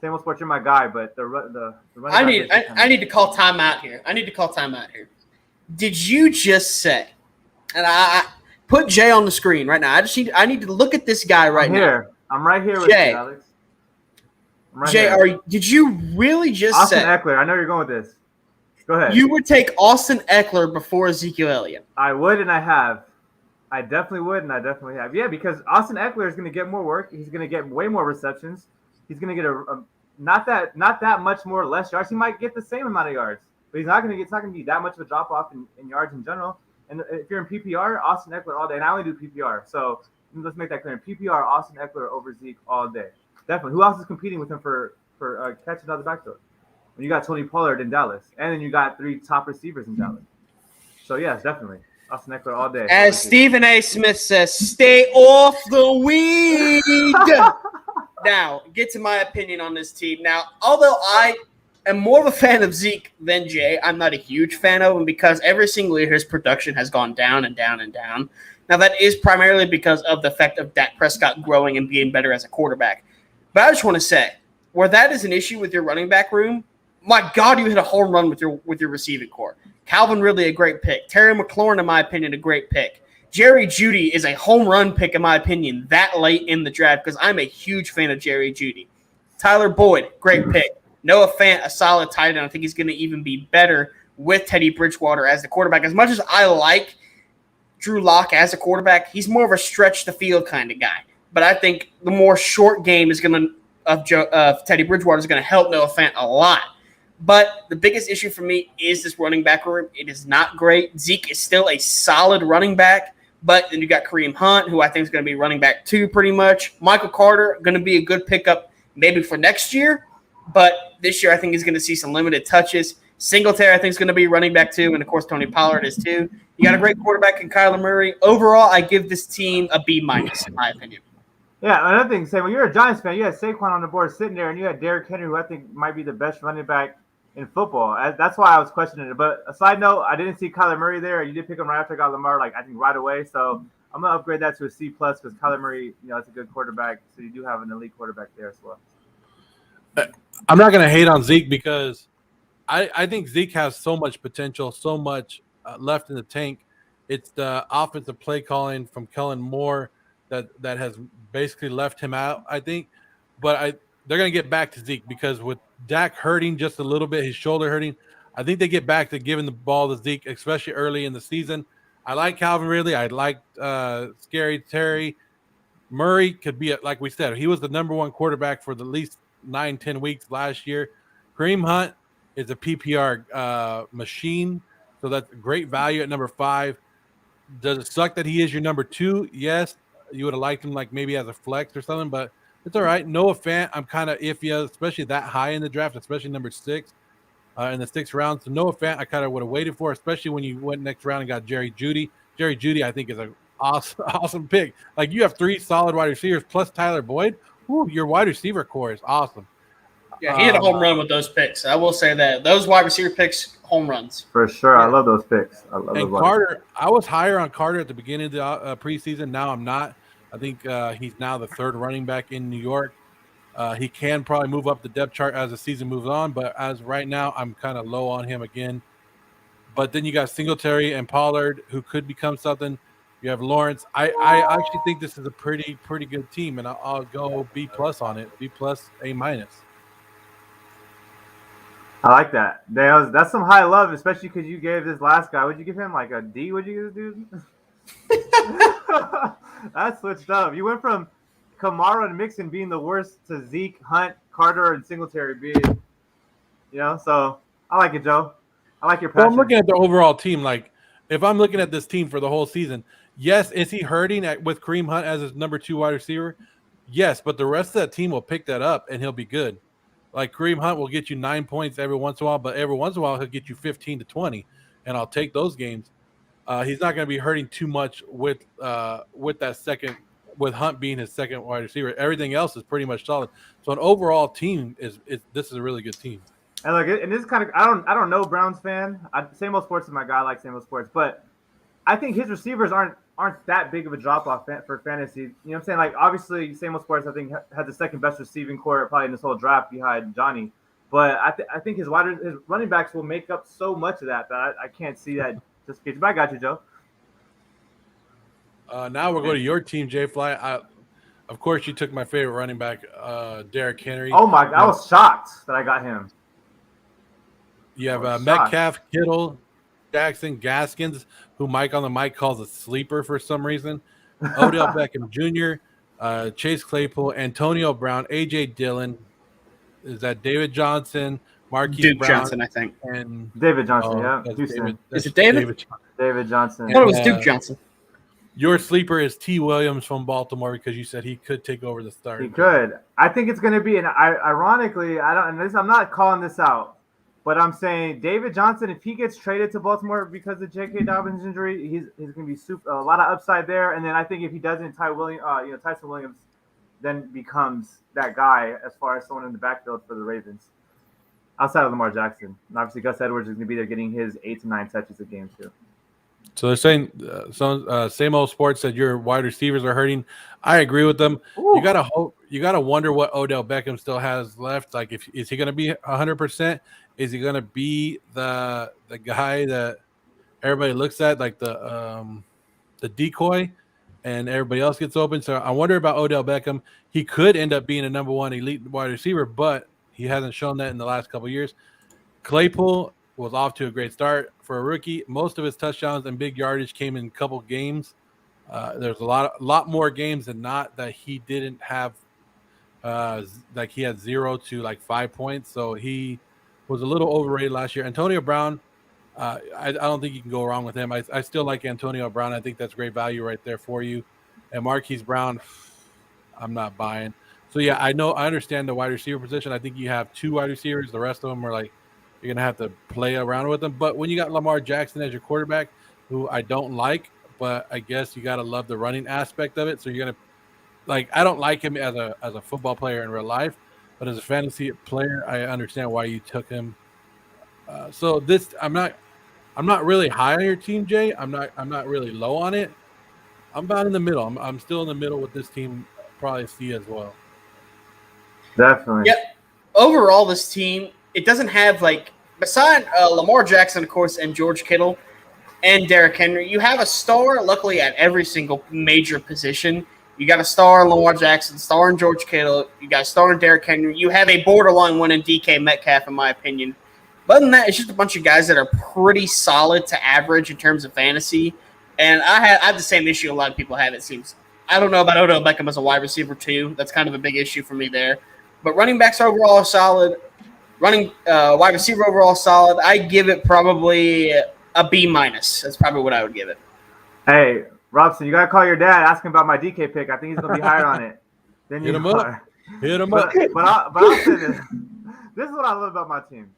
Same old Sports, you're my guy, but the running I need to call timeout here. Did you just say, and I put Jay on the screen right now. I need to look at this guy right now. I'm right here with Jay. you, Alex. Jay, did you really just Austin say Eckler? I know you're going with this. Go ahead. You would take Austin Eckler before Ezekiel Elliott? I would, and I have. I definitely would, and I definitely have. Yeah, because Austin Eckler is going to get more work. He's going to get way more receptions. He's going to get a not that much more less yards. He might get the same amount of yards, but it's not going to be that much of a drop off in yards in general. And if you're in PPR, Austin Eckler all day. And I only do PPR, so let's make that clear. In PPR, Austin Eckler over Zeke all day. Definitely. Who else is competing with him for catches out of the backfield? When you got Tony Pollard in Dallas, and then you got 3 top receivers in Dallas. So yes, definitely. Austin Eckler all day. As Stephen A. Smith says, stay off the weed. Now, get to my opinion on this team. Now, although I am more of a fan of Zeke than Jay, I'm not a huge fan of him because every single year his production has gone down and down and down. Now, that is primarily because of the effect of Dak Prescott growing and being better as a quarterback. But I just want to say, where that is an issue with your running back room, my God, you hit a home run with your receiving core. Calvin Ridley, a great pick. Terry McLaurin, in my opinion, a great pick. Jerry Jeudy is a home run pick, in my opinion, that late in the draft because I'm a huge fan of Jerry Jeudy. Tyler Boyd, great pick. Noah Fant, a solid tight end. I think he's going to even be better with Teddy Bridgewater as the quarterback. As much as I like Drew Lock as a quarterback, he's more of a stretch the field kind of guy. But I think the more short game is going to of Teddy Bridgewater is going to help Noah Fant a lot. But the biggest issue for me is this running back room. It is not great. Zeke is still a solid running back, but then you got Kareem Hunt, who I think is going to be running back 2 pretty much. Michael Carter, going to be a good pickup maybe for next year, but this year I think he's going to see some limited touches. Singletary, I think, is going to be running back 2, and, of course, Tony Pollard is too. You got a great quarterback in Kyler Murray. Overall, I give this team a B-, in my opinion. Yeah, another thing, Sam, when you're a Giants fan, you had Saquon on the board sitting there, and you had Derrick Henry, who I think might be the best running back in football. That's why I was questioning it. But a side note, I didn't see Kyler Murray there. You did pick him right after I got Lamar, I think right away. So I'm going to upgrade that to a C+ because Kyler Murray, it's a good quarterback. So you do have an elite quarterback there as well. I'm not going to hate on Zeke because I think Zeke has so much potential, so much left in the tank. It's the offensive play calling from Kellen Moore that has basically left him out, I think. But they're going to get back to Zeke because with Dak hurting just a little bit, his shoulder hurting, I think they get back to giving the ball to Zeke, especially early in the season. I like Calvin Ridley. I like Scary Terry. Murray could be, like we said, he was the number 1 quarterback for the least 9-10 weeks last year. Kareem Hunt is a PPR machine, so that's great value at number 5. Does it suck that he is your number 2? Yes. You would have liked him maybe as a flex or something, but it's all right. Noah Fant, I'm kind of iffy, especially that high in the draft, especially number 6 in the 6th round. So Noah Fant, I kind of would have waited for, especially when you went next round and got Jerry Jeudy. Jerry Jeudy, I think, is an awesome pick. You have 3 solid wide receivers plus Tyler Boyd. Ooh, your wide receiver core is awesome. Yeah, he hit a home run with those picks. I will say that. Those wide receiver picks, home runs. For sure. Yeah. I love those picks. I love those. Carter, I was higher on Carter at the beginning of the preseason. Now I'm not. I think he's now the 3rd running back in New York. He can probably move up the depth chart as the season moves on, but as right now, I'm kind of low on him again. But then you got Singletary and Pollard, who could become something. You have Lawrence. I actually think this is a pretty good team, and I'll go B plus on it. B plus, A minus. I like that. That's some high love, especially because you gave this last guy. Would you give him like a D? Would you give this dude? That switched up. You went from Kamara and Mixon being the worst to Zeke, Hunt, Carter, and Singletary being, So I like it, Joe. I like your Well, passion. I'm looking at the overall team. Like, if I'm looking at this team for the whole season, yes, is he hurting with Kareem Hunt as his number 2 wide receiver? Yes, but the rest of that team will pick that up, and he'll be good. Like, Kareem Hunt will get you 9 points every once in a while, but every once in a while he'll get you 15 to 20, and I'll take those games. He's not going to be hurting too much with that second, with Hunt being his second wide receiver. Everything else is pretty much solid. So an overall team this is a really good team. And look, and this is kind of I don't know Browns fan. Same Old Sports is my guy. I like Same Old Sports, but I think his receivers aren't that big of a drop off for fantasy. You know what I'm saying? Like, obviously, Same Old Sports I think had the second best receiving core probably in this whole draft behind Johnny. But I think his running backs will make up so much of that I can't see that just get you. But I got you, Joe. Now we'll go to your team, Jay Fly. Of course, you took my favorite running back, Derrick Henry. Oh my! I was shocked that I got him. You have Metcalf, Kittle, Jackson, Gaskins, who Mike on the mic calls a sleeper for some reason. Odell Beckham Jr., Chase Claypool, Antonio Brown, A.J. Dillon. Is that David Johnson, Marquise Duke Brown, Johnson, I think. And David Johnson, yeah. Is it David? David Johnson. I thought it was Duke Johnson. Your sleeper is T. Williams from Baltimore because you said he could take over the start. He could. I think it's going to be, and ironically, I'm not calling this out, but I'm saying David Johnson, if he gets traded to Baltimore because of J.K. Dobbins' injury, he's going to be a lot of upside there. And then I think if he doesn't, Tyson Williams then becomes that guy as far as someone in the backfield for the Ravens, outside of Lamar Jackson. And obviously, Gus Edwards is going to be there getting his 8 to 9 touches a game too. So they're saying Same Old Sports said your wide receivers are hurting. I agree with them. Ooh. You gotta wonder what Odell Beckham still has left. Like, is he gonna be 100%? Is he gonna be the guy that everybody looks at, like the decoy, and everybody else gets open? So I wonder about Odell Beckham. He could end up being a number 1 elite wide receiver, but he hasn't shown that in the last couple of years. Claypool was off to a great start for a rookie. Most of his touchdowns and big yardage came in a couple games. There's a lot more games than not that he didn't have. Like, he had 0 to like 5 points, so he was a little overrated last year. Antonio Brown, I don't think you can go wrong with him. I still like Antonio Brown. I think that's great value right there for you. And Marquise Brown, I'm not buying. So yeah, I understand the wide receiver position. I think you have 2 wide receivers. The rest of them are like, you're going to have to play around with them. But when you got Lamar Jackson as your quarterback, who I don't like, but I guess you got to love the running aspect of it. So you're going to, like, I don't like him as a football player in real life, but as a fantasy player, I understand why you took him. So this, I'm not really high on your team, Jay. I'm not really low on it. I'm about in the middle. I'm still in the middle with this team, probably C as well. Definitely. Yep. Overall, this team, it doesn't have, like, beside Lamar Jackson, of course, and George Kittle and Derrick Henry, you have a star, luckily, at every single major position. You got a star in Lamar Jackson, star in George Kittle. You got a star in Derrick Henry. You have a borderline one in DK Metcalf, in my opinion. But other than that, it's just a bunch of guys that are pretty solid to average in terms of fantasy. And I have the same issue a lot of people have, it seems. I don't know about Odell Beckham as a wide receiver, too. That's kind of a big issue for me there. But running backs overall are solid. Wide receiver overall solid. I give it probably a B minus. That's probably what I would give it. Hey, Robson, you gotta call your dad. Ask him about my DK pick. I think he's gonna be higher on it. Then Hit him up. But I'll say this. This is what I love about my team.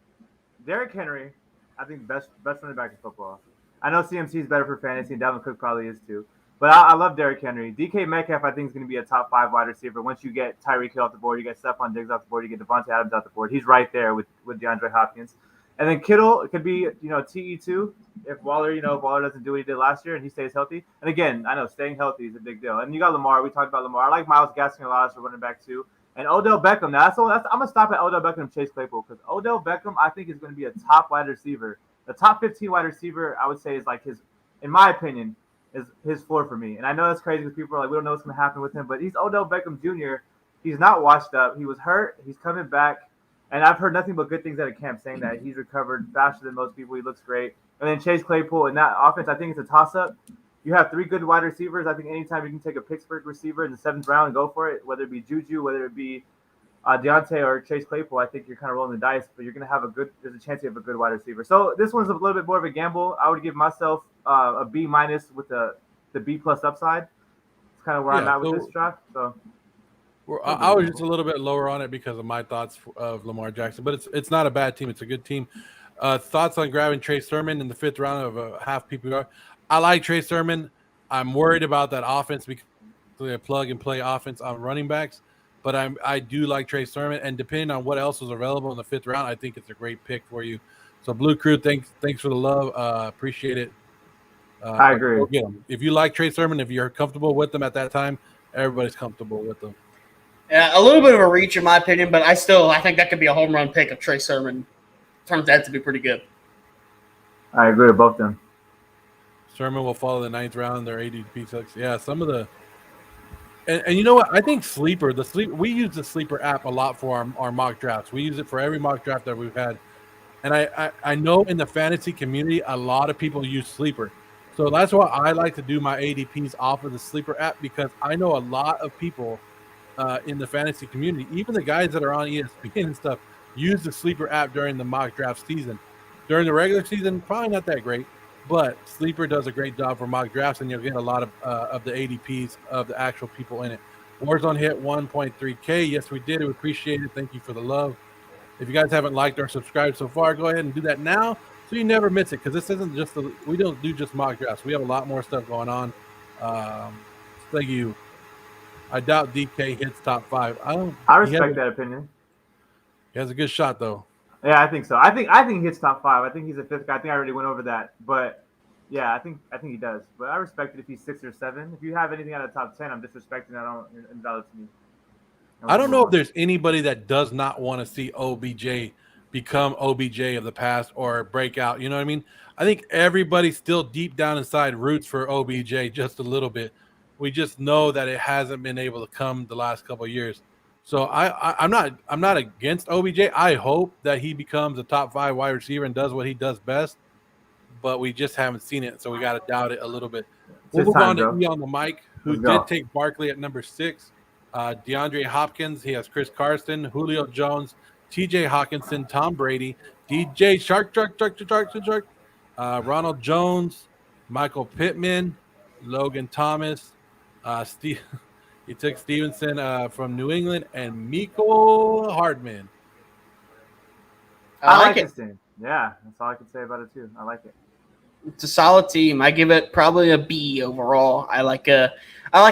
Derrick Henry, I think best running back in football. I know CMC is better for fantasy, and Dalvin Cook probably is too. But I love Derrick Henry. DK Metcalf, I think, is going to be a top 5 wide receiver. Once you get Tyreek Hill off the board, you get Stephon Diggs off the board, you get Devontae Adams off the board. He's right there with DeAndre Hopkins. And then Kittle could be, TE2 if Waller doesn't do what he did last year and he stays healthy. And again, I know staying healthy is a big deal. And you got Lamar. We talked about Lamar. I like Myles Gaskin a lot as a running back too. And Odell Beckham. Now, I'm going to stop at Odell Beckham and Chase Claypool because Odell Beckham, I think, is going to be a top wide receiver. The top 15 wide receiver, I would say, is like his, in my opinion, is his floor for me. And I know that's crazy because people are like, we don't know what's going to happen with him, but he's Odell Beckham Jr. He's not washed up. He was hurt. He's coming back. And I've heard nothing but good things out of camp saying that he's recovered faster than most people. He looks great. And then Chase Claypool in that offense, I think it's a toss-up. You have 3 good wide receivers. I think anytime you can take a Pittsburgh receiver in the 7th round and go for it, whether it be Juju, whether it be Deontay or Chase Claypool, I think you're kind of rolling the dice, but you're going to have there's a chance you have a good wide receiver. So this one's a little bit more of a gamble. I would give myself a B- with the B+ upside. It's kind of where I'm at with this draft. So I was just a little bit lower on it because of my thoughts of Lamar Jackson, but it's not a bad team. It's a good team. Thoughts on grabbing Trey Sermon in the 5th round of a half PPR? I like Trey Sermon. I'm worried about that offense because they plug and play offense on running backs. But I do like Trey Sermon, and depending on what else is available in the 5th round, I think it's a great pick for you. So, Blue Crew, thanks for the love. Appreciate it. I agree. Go get him. If you like Trey Sermon, if you're comfortable with them at that time, everybody's comfortable with them. Yeah, a little bit of a reach in my opinion, but I think that could be a home run pick of Trey Sermon. Turns out to be pretty good. I agree with both of them. Sermon will follow the 9th round. Their ADP sucks. Yeah, some of the. And you know what? I think we use the Sleeper app a lot for our mock drafts. We use it for every mock draft that we've had. And I know in the fantasy community, a lot of people use Sleeper. So that's why I like to do my ADPs off of the Sleeper app, because I know a lot of people in the fantasy community, even the guys that are on ESPN and stuff, use the Sleeper app during the mock draft season. During the regular season, probably not that great. But Sleeper does a great job for mock drafts, and you'll get a lot of the ADPs of the actual people in it. Warzone hit 1.3K. Yes, we did. We appreciate it. Thank you for the love. If you guys haven't liked or subscribed so far, go ahead and do that now so you never miss it, because this isn't just we don't do just mock drafts. We have a lot more stuff going on. Thank you. I doubt DK hits top 5. I respect that opinion. He has a good shot, though. Yeah, I think so. I think he hits top 5. I think he's a 5th guy. I think I already went over that, but yeah, I think he does. But I respect it if he's 6 or 7. If you have anything out of top 10, I'm disrespecting that. Invalid to me. I don't know if there's anybody that does not want to see OBJ become OBJ of the past or break out. You know what I mean? I think everybody still deep down inside roots for OBJ just a little bit. We just know that it hasn't been able to come the last couple of years. So I'm not against OBJ. I hope that he becomes a top 5 wide receiver and does what he does best, but we just haven't seen it, so we got to doubt it a little bit. We'll move on to E on the mic, who did take Barkley at number 6. DeAndre Hopkins, he has Chris Carson, Julio Jones, TJ Hawkinson, Tom Brady, DJ Shark, Ronald Jones, Michael Pittman, Logan Thomas, Steve. He took Stevenson from New England, and Mecole Hardman. I like it. This team. Yeah, that's all I can say about it too. I like it. It's a solid team. I give it probably a B overall. I like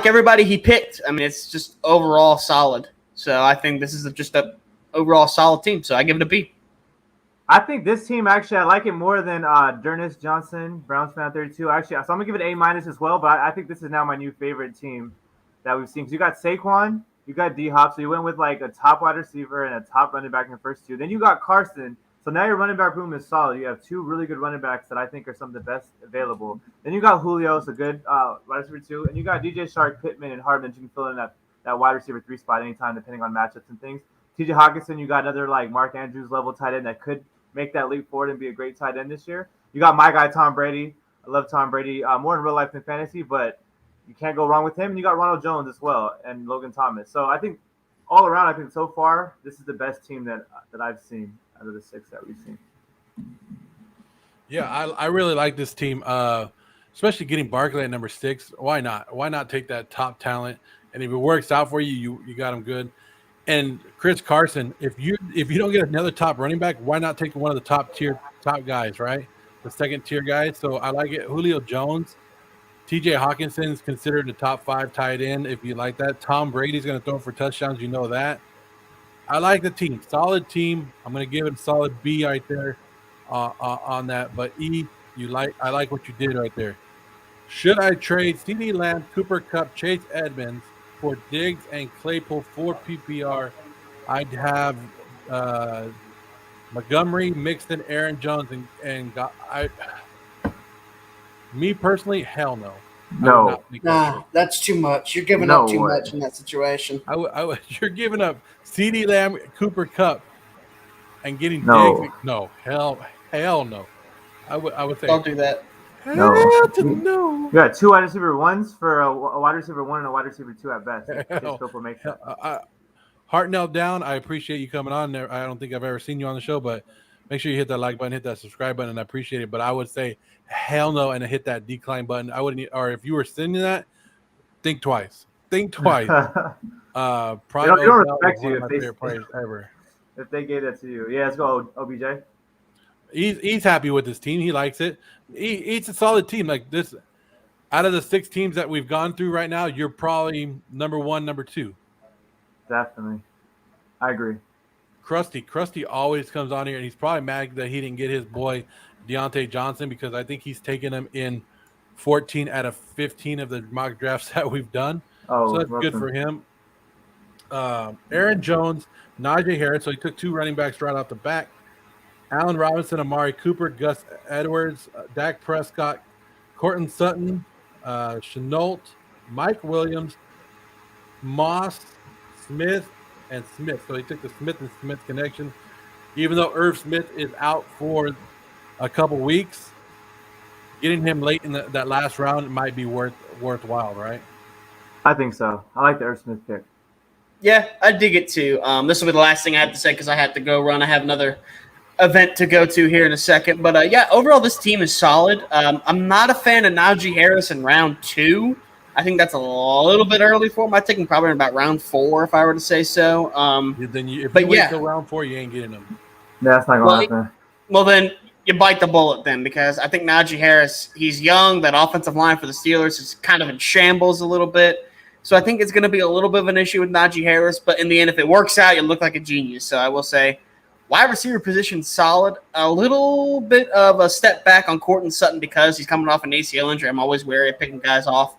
everybody he picked. I mean, it's just overall solid. So I think this is just a overall solid team. So I give it a B. I think this team actually I like it more than Dernis Johnson, Browns fan 32. Actually, so I'm gonna give it A- as well. But I think this is now my new favorite team that we've seen. Because you got Saquon, you got D-Hop, so you went with like a top wide receiver and a top running back in the first 2. Then you got Carson. So now your running back room is solid. You have 2 really good running backs that I think are some of the best available. Then you got Julio, so good wide receiver 2. And you got DJ Shark, Pittman, and Hardman. You can fill in that wide receiver 3 spot anytime depending on matchups and things. TJ Hawkinson, you got another like Mark Andrews level tight end that could make that leap forward and be a great tight end this year. You got my guy Tom Brady. I love Tom Brady more in real life than fantasy, but you can't go wrong with him. And you got Ronald Jones as well and Logan Thomas. So I think all around, I think so far this is the best team that I've seen out of the 6 that we've seen. Yeah, I really like this team, especially getting Barkley at number 6. Why not? Why not take that top talent? And if it works out for you, you got him good. And Chris Carson, if you don't get another top running back, why not take one of the top guys, right? The second tier guys. So I like it. Julio Jones, TJ Hawkinson is considered a top 5 tight end if you like that. Tom Brady's going to throw for touchdowns. You know that. I like the team. Solid team. I'm going to give it a solid B right there on that. But E, I like what you did right there. Should I trade CeeDee Lamb, Cooper Kupp, Chase Edmonds for Diggs and Claypool for PPR? I'd have Montgomery, Mixon, Aaron Jones, me personally, hell no. I would No. not make that Nah, trade. that's too much. You're giving No up too way. much in that situation. You're giving up CeeDee Lamb, Cooper Kupp, and getting No. Diggs. No, hell no. I would say Don't do that. hell No. to the no. You got 2 wide receiver ones for a wide receiver 1 and a wide receiver 2 at best. Hell, Scurto makes that. Heart knelt down. I appreciate you coming on there. I don't think I've ever seen you on the show, but make sure you hit that like button, hit that subscribe button, and I appreciate it. But I would say hell no and hit that decline button. I wouldn't, or if you were sending that, think twice. Think twice. Probably they don't respect one you of my favorite players ever. if they gave that to you. Yeah, let's go, OBJ. He's happy with his team. He likes it. It's a solid team. Like this, out of the 6 teams that we've gone through right now, you're probably number 1, number 2. Definitely. I agree. Krusty always comes on here, and he's probably mad that he didn't get his boy Deontay Johnson, because I think he's taken him in 14 out of 15 of the mock drafts that we've done. Oh, So that's good for him. Aaron Jones, Najee Harris. So he took 2 running backs right off the back. Allen Robinson, Amari Cooper, Gus Edwards, Dak Prescott, Courtland Sutton, Chenault, Mike Williams, Moss, Smith, and Smith. So he took the Smith and Smith connection. Even though Irv Smith is out for a couple weeks, getting him late in that last round might be worthwhile, right? I think so. I like the Irv Smith pick. Yeah, I dig it too. This will be the last thing I have to say because I have to go run. I have another event to go to here in a second. But yeah, overall, this team is solid. I'm not a fan of Najee Harris in round 2. I think that's a little bit early for him. I take him probably in about round 4 if I were to say so. If you wait till round 4, you ain't getting him. Yeah, that's not going to happen. Well, then you bite the bullet then, because I think Najee Harris, he's young. That offensive line for the Steelers is kind of in shambles a little bit. So I think it's going to be a little bit of an issue with Najee Harris. But in the end, if it works out, you look like a genius. So I will say wide receiver position solid. A little bit of a step back on Courtland Sutton because he's coming off an ACL injury. I'm always wary of picking guys off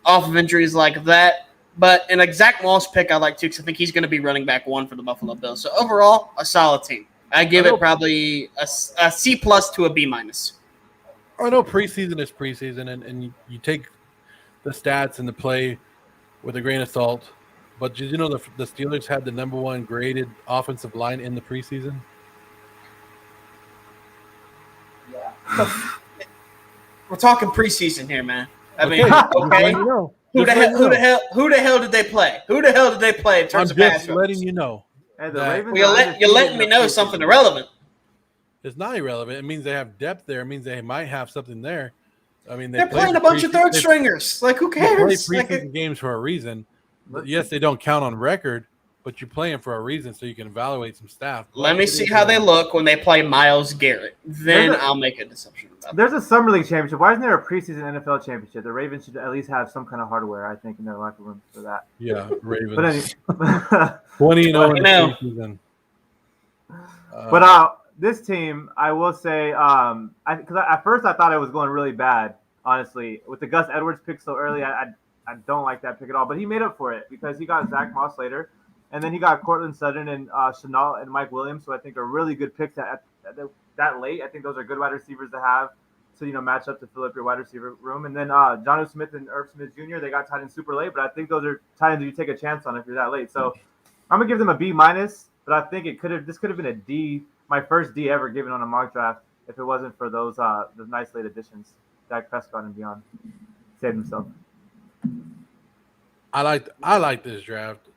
of injuries like that. But an exact Moss pick I like too, because I think he's going to be running back 1 for the Buffalo Bills. So overall, a solid team. I give it probably a C+ to a B-. I know preseason is preseason, and you take the stats and the play with a grain of salt. But did you know the Steelers had the number 1 graded offensive line in the preseason? Yeah. We're talking preseason here, man. I mean, okay. Who the hell did they play? Who the hell did they play in terms of pass rush? Letting you know. Hey, the Ravens you're letting me know something irrelevant. It's not irrelevant. It means they have depth there. It means they might have something there. I mean, they're playing a bunch of third stringers. Like, who cares? They play preseason games for a reason. Yes, they don't count on record, but you're playing for a reason so you can evaluate some staff. Let me see how they look when they play Myles Garrett. Then I'll make a decision about There's a summer league championship. Why isn't there a preseason NFL championship? The Ravens should at least have some kind of hardware, I think, in their locker room for that. Yeah, Ravens. But anyway, 20-0 in the preseason. But this team, I will say, because at first I thought it was going really bad, honestly. With the Gus Edwards pick so early, I don't like that pick at all. But he made up for it because he got Zach Moss later. And then he got Courtland Sutton and Chenault and Mike Williams, who I think are really good picks at that late. I think those are good wide receivers to have to, match up to fill up your wide receiver room. And then Jonnu Smith and Irv Smith Jr., they got tight ends super late, but I think those are tight ends you take a chance on if you're that late. So I'm going to give them a B-, but I think this could have been a D, my first D ever given on a mock draft if it wasn't for those nice late additions, Dak Prescott and beyond. Saved himself. I like this draft.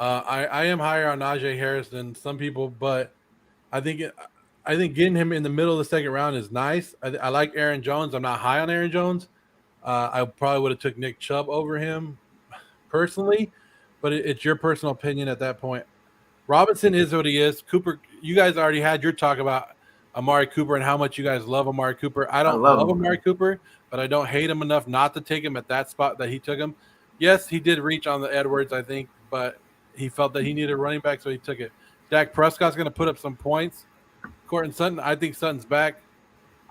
I am higher on Najee Harris than some people, but I think getting him in the middle of the second round is nice. I like Aaron Jones. I'm not high on Aaron Jones. I probably would have took Nick Chubb over him personally, but it's your personal opinion at that point. Robinson is what he is. Cooper, you guys already had your talk about Amari Cooper and how much you guys love Amari Cooper. I don't love Amari Cooper, but I don't hate him enough not to take him at that spot that he took him. Yes, he did reach on the Edwards, I think, but he felt that he needed a running back, so he took it. Dak Prescott's going to put up some points. Courtland Sutton, I think Sutton's back.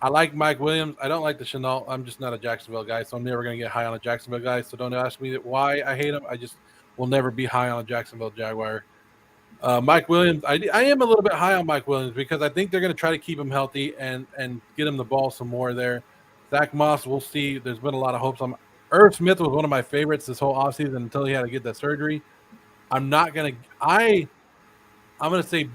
I like Mike Williams. I don't like the Chenault. I'm just not a Jacksonville guy, so I'm never going to get high on a Jacksonville guy. So don't ask me why I hate him. I just will never be high on a Jacksonville Jaguar. Mike Williams, I am a little bit high on Mike Williams because I think they're going to try to keep him healthy and get him the ball some more there. Zach Moss, we'll see. There's been a lot of hopes on Irv Smith was one of my favorites this whole offseason until he had to get that surgery. I'm not gonna. I'm gonna say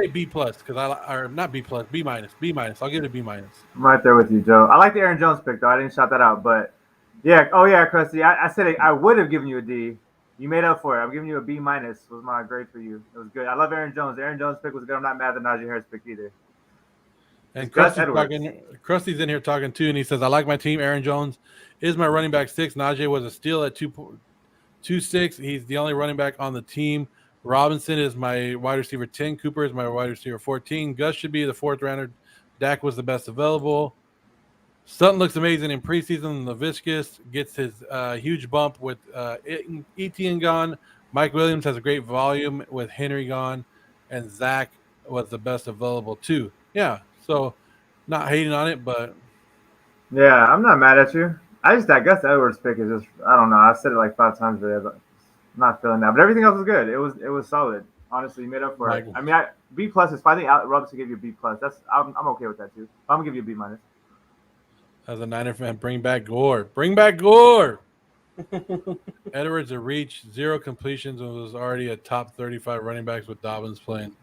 B plus because or not B plus, B minus, B minus. I'll give it a B minus. I'm right there with you, Joe. I like the Aaron Jones pick though. I didn't shout that out, but yeah. Oh yeah, Krusty. I said I would have given you a D. You made up for it. I'm giving you a B minus. Was my grade for you. It was good. I love Aaron Jones. The Aaron Jones pick was good. I'm not mad at the Najee Harris pick either. And Krusty's in here talking too, and he says, "I like my team. Aaron Jones is my running back 6. Najee was a steal at 2.26. He's the only running back on the team. Robinson is my wide receiver 10. Cooper is my wide receiver 14. Gus should be the 4th rounder. Dak was the best available. Sutton looks amazing in preseason. Laviscus gets his huge bump with Etienne gone. Mike Williams has a great volume with Henry gone, and Zach was the best available too. Yeah, so not hating on it, but yeah, I'm not mad at you. That Gus Edwards pick is just I don't know. I said it like 5 times today, but I'm not feeling that. But everything else was good. It was solid. Honestly, you made up for it. I mean, B plus is. I think Robson gave you a B plus. I'm okay with that too. I'm gonna give you a B minus. As a Niner fan, bring back Gore. Bring back Gore. Edwards a reach, 0 completions, and was already a top 35 running backs with Dobbins playing.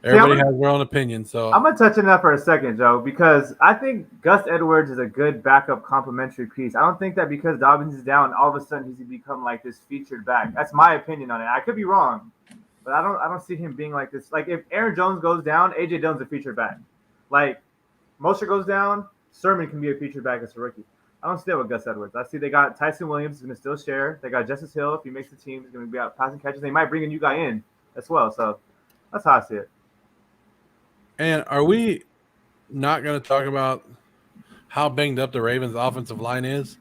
Everybody has their own opinion, so I'm gonna touch on that for a second, Joe, because I think Gus Edwards is a good backup complementary piece. I don't think that because Dobbins is down, all of a sudden he's become like this featured back. That's my opinion on it. I could be wrong, but I don't see him being like this. Like if Aaron Jones goes down, AJ Dillon's a featured back. Like Mostert goes down, Sermon can be a featured back as a rookie. I don't see that with Gus Edwards. I see they got Tyson Williams is going to still share. They got Justice Hill. If he makes the team, he's going to be out passing catches. They might bring a new guy in as well. So that's how I see it. And are we not going to talk about how banged up the Ravens' offensive line is?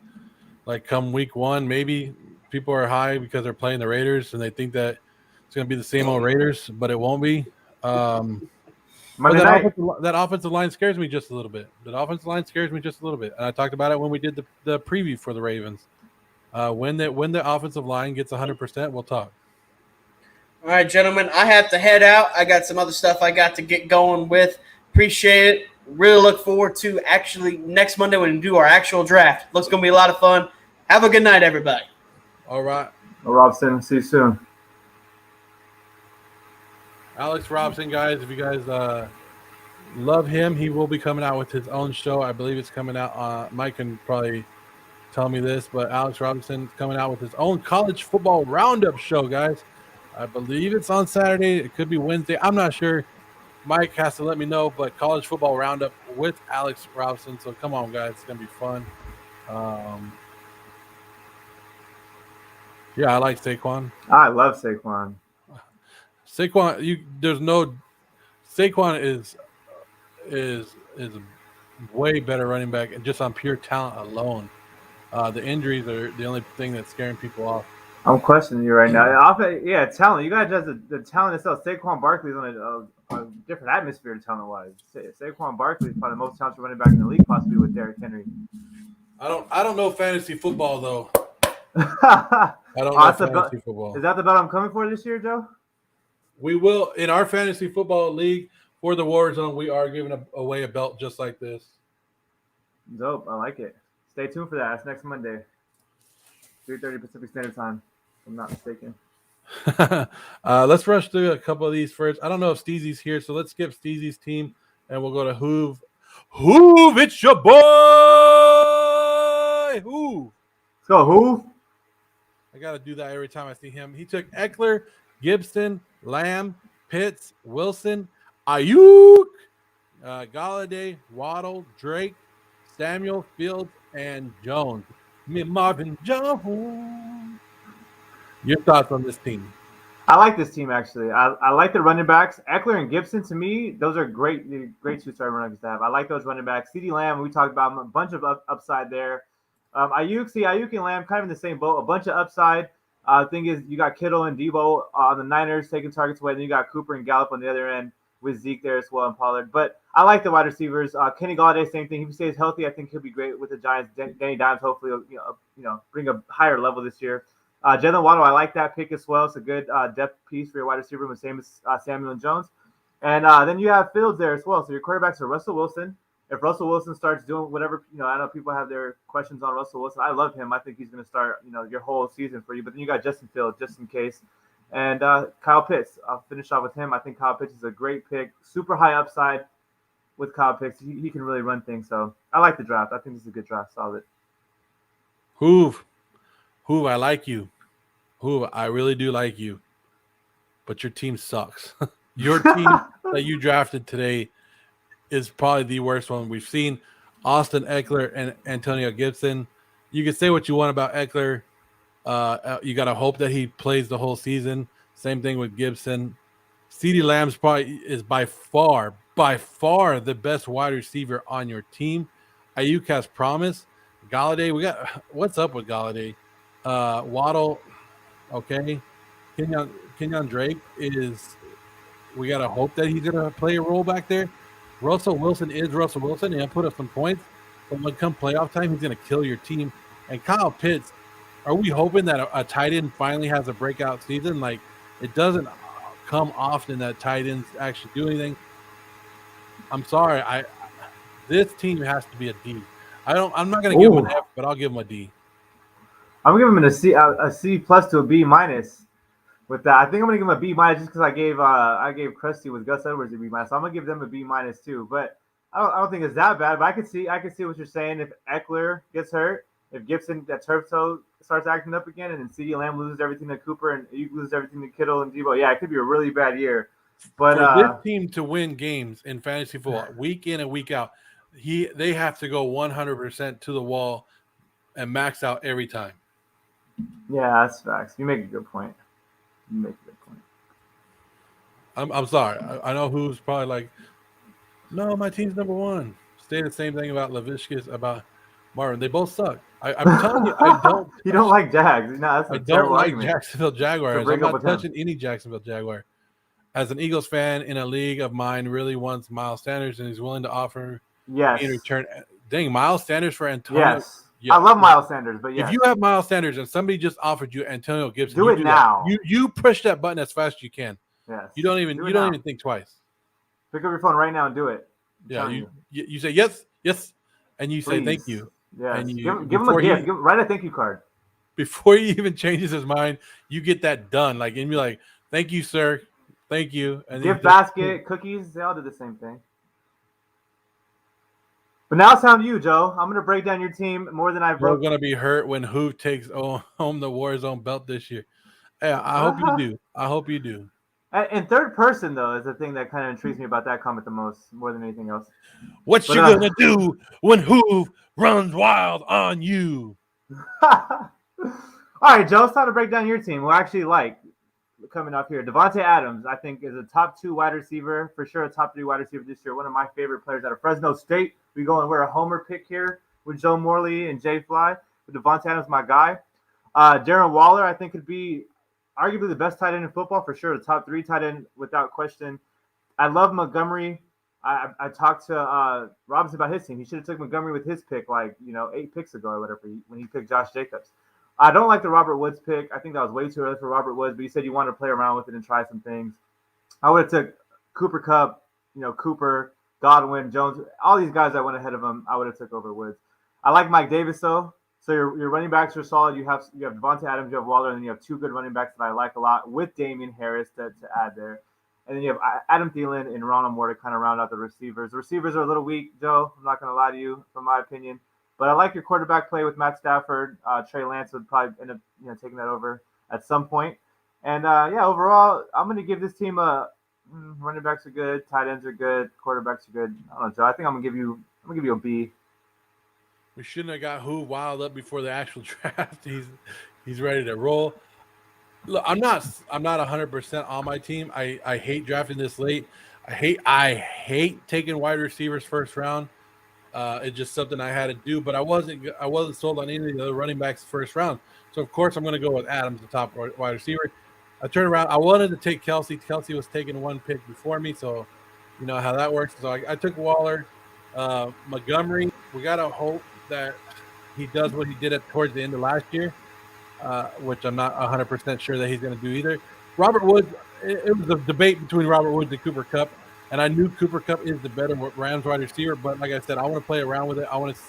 Like come week 1, maybe people are high because they're playing the Raiders and they think that it's going to be the same old Raiders, but it won't be. But that offensive line scares me just a little bit. And I talked about it when we did the preview for the Ravens. When the offensive line gets 100%, we'll talk. All right, gentlemen, I have to head out. I got some other stuff I got to get going with. Appreciate it. Really look forward to actually next Monday when we do our actual draft. Looks going to be a lot of fun. Have a good night, everybody. All right. Well, Robson, see you soon. Alex Robson, guys, if you guys love him, he will be coming out with his own show. I believe it's coming out. Mike can probably tell me this, but Alex Robson is coming out with his own college football roundup show, guys. I believe it's on Saturday. It could be Wednesday. I'm not sure. Mike has to let me know, but college football roundup with Alex Robson. So come on, guys. It's going to be fun. Yeah, I like Saquon. I love Saquon. Saquon is a way better running back, and just on pure talent alone. The injuries are the only thing that's scaring people off. I'm questioning you right now. Yeah, talent. You guys just the talent itself. Saquon Barkley is on a different atmosphere talent-wise. Saquon Barkley is probably the most talented running back in the league, possibly with Derrick Henry. I don't know fantasy football though. I don't know fantasy football. Is that the bet I'm coming for this year, Joe? We will in our fantasy football league for the Warzone. We are giving away a belt just like this. Dope. I like it. Stay tuned for that. That's next Monday, 3:30 Pacific Standard Time. If I'm not mistaken. Let's rush through a couple of these first. I don't know if Steezy's here, so let's skip Steezy's team and we'll go to Hoove. Hoove, it's your boy. Hoove. Let's go, Hoove. I got to do that every time I see him. He took Eckler, Gibson, Lamb, Pitts, Wilson, Ayuk, Galladay, Waddle, Drake, Samuel, Fields, and Jones. Marvin Jones. Your thoughts on this team? I like this team, actually. I like the running backs. Eckler and Gibson, to me, those are great two-star running backs to have. I like those running backs. CeeDee Lamb, we talked about a bunch of upside there. Ayuk and Lamb kind of in the same boat, a bunch of upside. Thing is, you got Kittle and Debo on the Niners taking targets away. Then you got Cooper and Gallup on the other end with Zeke there as well and Pollard. But I like the wide receivers. Kenny Golladay, same thing. If he stays healthy, I think he'll be great with the Giants. Danny Dimes, hopefully, bring a higher level this year. Jalen Waddle, I like that pick as well. It's a good depth piece for your wide receiver, the same as Samuel and Jones. And then you have Fields there as well. So your quarterbacks are Russell Wilson, if Russell Wilson starts doing whatever, I know people have their questions on Russell Wilson. I love him. I think he's going to start, your whole season for you. But then you got Justin Fields just in case. And Kyle Pitts, I'll finish off with him. I think Kyle Pitts is a great pick. Super high upside with Kyle Pitts. He can really run things. So I like the draft. I think this is a good draft. Solid. Hoove, I like you. Hoove, I really do like you. But your team sucks. Your team that you drafted today is probably the worst one we've seen. Austin Eckler and Antonio Gibson. You can say what you want about Eckler. You got to hope that he plays the whole season. Same thing with Gibson. CeeDee Lamb's probably is by far the best wide receiver on your team. Ayuk has promise. Galladay, what's up with Galladay? Waddle, okay. Kenyon Drake we got to hope that he's going to play a role back there. Russell Wilson is Russell Wilson, and he'll put up some points. But when come playoff time, he's going to kill your team. And Kyle Pitts, are we hoping that a tight end finally has a breakout season? Like, it doesn't come often that tight ends actually do anything. I'm sorry. This team has to be a D. I'm not going to give him an F, but I'll give him a D. I'm going to give him a C plus to a B minus. With that, I think I'm gonna give him a B minus just because I gave Krusty with Gus Edwards a B minus. So I'm gonna give them a B minus too. But I don't think it's that bad. But I can see what you're saying. If Eckler gets hurt, if Gibson that turf toe starts acting up again, and then CeeDee Lamb loses everything to Cooper, and you lose everything to Kittle and Debo, yeah, it could be a really bad year. But for this team to win games in fantasy football week in and week out, they have to go 100% to the wall and max out every time. Yeah, that's facts. You make a good point. I'm sorry. I know who's probably like, no, my team's number one. Say the same thing about Laviskis, about Marvin. They both suck. I'm telling you, I don't. You don't like Jags. No, that's I don't like argument. Jacksonville Jaguars. I'm not touching any Jacksonville Jaguar. As an Eagles fan in a league of mine, really wants Miles Sanders, and he's willing to offer in return. Dang, Miles Sanders for Antonio. Yes. Yeah. I love Miles Sanders, but yeah. If you have Miles Sanders and somebody just offered you Antonio Gibson, do it now. You push that button as fast as you can. Yes. You don't even think twice. Pick up your phone right now and do it. Yeah. You say yes, and you say thank you. Yeah. And give him a gift. Write a thank you card. Before he even changes his mind, you get that done. Like, and be like, thank you, sir. Thank you. And gift basket, cookies, they all do the same thing. But now it's time to you, Joe. I'm going to break down your team more than I've broken. You're going to be hurt when Hoove takes home the Warzone belt this year. Yeah, I hope you do. I hope you do. In third person, though, is the thing that kind of intrigues me about that comment the most, more than anything else. What you going to do when Hoove runs wild on you? All right, Joe, it's time to break down your team. We'll actually coming up here. Devontae Adams, I think, is a top 2 wide receiver, for sure a top 3 wide receiver this year. One of my favorite players out of Fresno State. We go and we're a homer pick here with Joe Morley and Jay Fly. But Devontae Adams, my guy. Darren Waller, I think, could be arguably the best tight end in football, for sure. The top 3 tight end without question. I love Montgomery. I talked to Robson about his team. He should have took Montgomery with his pick 8 picks ago or whatever when he picked Josh Jacobs. I don't like the Robert Woods pick. I think that was way too early for Robert Woods, but you said you wanted to play around with it and try some things. I would have took Cooper Kupp, Cooper, Godwin, Jones, all these guys that went ahead of him, I would have took over Woods. I like Mike Davis, though. So your running backs are solid. You have Devontae Adams, you have Waller, and then you have 2 good running backs that I like a lot with Damian Harris to add there. And then you have Adam Thielen and Rondell Moore to kind of round out the receivers. The receivers are a little weak, Joe. I'm not going to lie to you, from my opinion. But I like your quarterback play with Matt Stafford. Trey Lance would probably end up taking that over at some point. And, overall, I'm going to give this team running backs are good, tight ends are good, quarterbacks are good. I don't know, Joe. I think I'm going to give you a B. We shouldn't have got Who wild up before the actual draft. He's ready to roll. Look, I'm not 100% on my team. I hate drafting this late. I hate taking wide receivers first round. It's just something I had to do, but I wasn't sold on any of the other running backs first round. So of course I'm going to go with Adams, the top wide receiver. I turned around. I wanted to take Kelsey. Kelsey was taking 1 pick before me, so you know how that works. So I took Waller. Montgomery, we got to hope that he does what he did towards the end of last year, which I'm not 100% sure that he's going to do either. Robert Woods, it was a debate between Robert Woods and Cooper Kupp, And I knew Cooper Kupp is the better Rams wide receiver, but like I said, I want to play around with it. I want to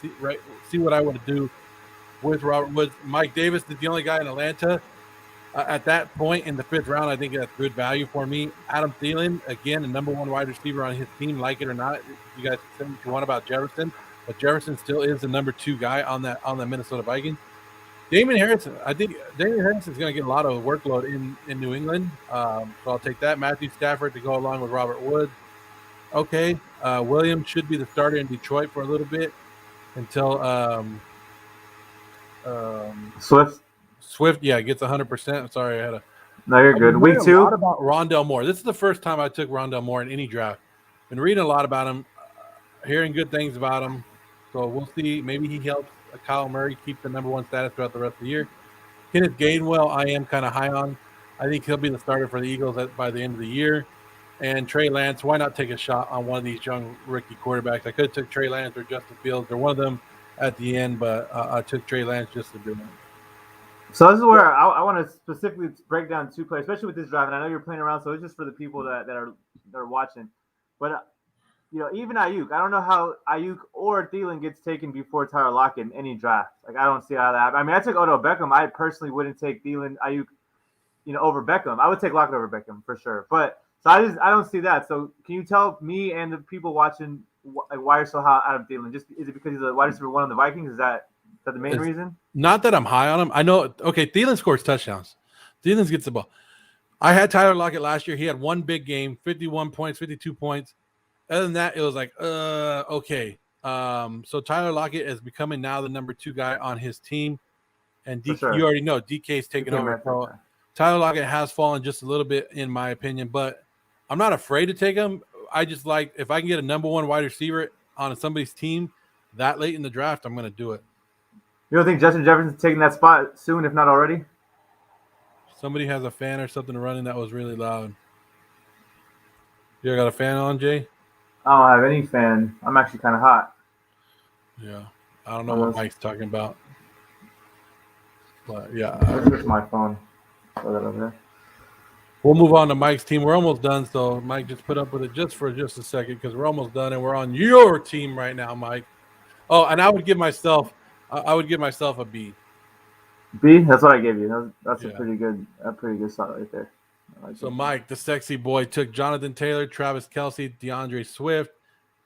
see what I want to do with Robert Woods. Mike Davis is the only guy in Atlanta. At that point in the 5th round, I think that's good value for me. Adam Thielen, again, the number 1 wide receiver on his team, like it or not. You guys can say what you want about Jefferson, but Jefferson still is the number 2 guy on the Minnesota Vikings. Damon Harrison, I think Damon Harrison is going to get a lot of workload in New England, so I'll take that. Matthew Stafford to go along with Robert Woods. Okay, Williams should be the starter in Detroit for a little bit until Swift, gets 100%. I'm sorry, I had a. No, you're good. Week 2. A lot about Rondell Moore. This is the first time I took Rondell Moore in any draft. Been reading a lot about him, hearing good things about him. So we'll see. Maybe he helps Kyle Murray keep the number 1 status throughout the rest of the year. Kenneth Gainwell, I am kind of high on. I think he'll be the starter for the Eagles by the end of the year. And Trey Lance, why not take a shot on one of these young rookie quarterbacks? I could have took Trey Lance or Justin Fields or one of them at the end, but I took Trey Lance just to do it. So this is where I want to specifically break down 2 players, especially with this drive. And I know you're playing around, so it's just for the people that are watching. But even Ayuk, I don't know how Ayuk or Thielen gets taken before Tyler Lockett in any draft. Like, I don't see how that happens. I mean, I took Odell Beckham. I personally wouldn't take Thielen, Ayuk, over Beckham. I would take Lockett over Beckham for sure. But so I don't see that. So can you tell me and the people watching why you're so high out of Thielen? Just is it because he's a wide receiver 1 on the Vikings? Is that the main reason? Not that I'm high on him. I know. Okay, Thielen scores touchdowns. Thielen gets the ball. I had Tyler Lockett last year. He had 1 big game, 51 points, 52 points. Other than that, it was like, okay. So Tyler Lockett is becoming now the number 2 guy on his team. And you already know DK's taking over. So Tyler Lockett has fallen just a little bit, in my opinion, but I'm not afraid to take him. I just like, if I can get a number 1 wide receiver on somebody's team that late in the draft, I'm going to do it. You don't think Justin Jefferson's taking that spot soon, if not already? Somebody has a fan or something running that was really loud. You got a fan on, Jay? I don't have any fan. I'm actually kind of hot. Yeah. I don't know what Mike's talking about. But, yeah. That's just my phone. Throw that over there. We'll move on to Mike's team. We're almost done, so Mike, just put up with it just a second because we're almost done, and we're on your team right now, Mike. Oh, and I would give myself a B. B? That's what I gave you. That's a pretty good shot right there. So Mike, the sexy boy, took Jonathan Taylor, Travis Kelce, DeAndre Swift,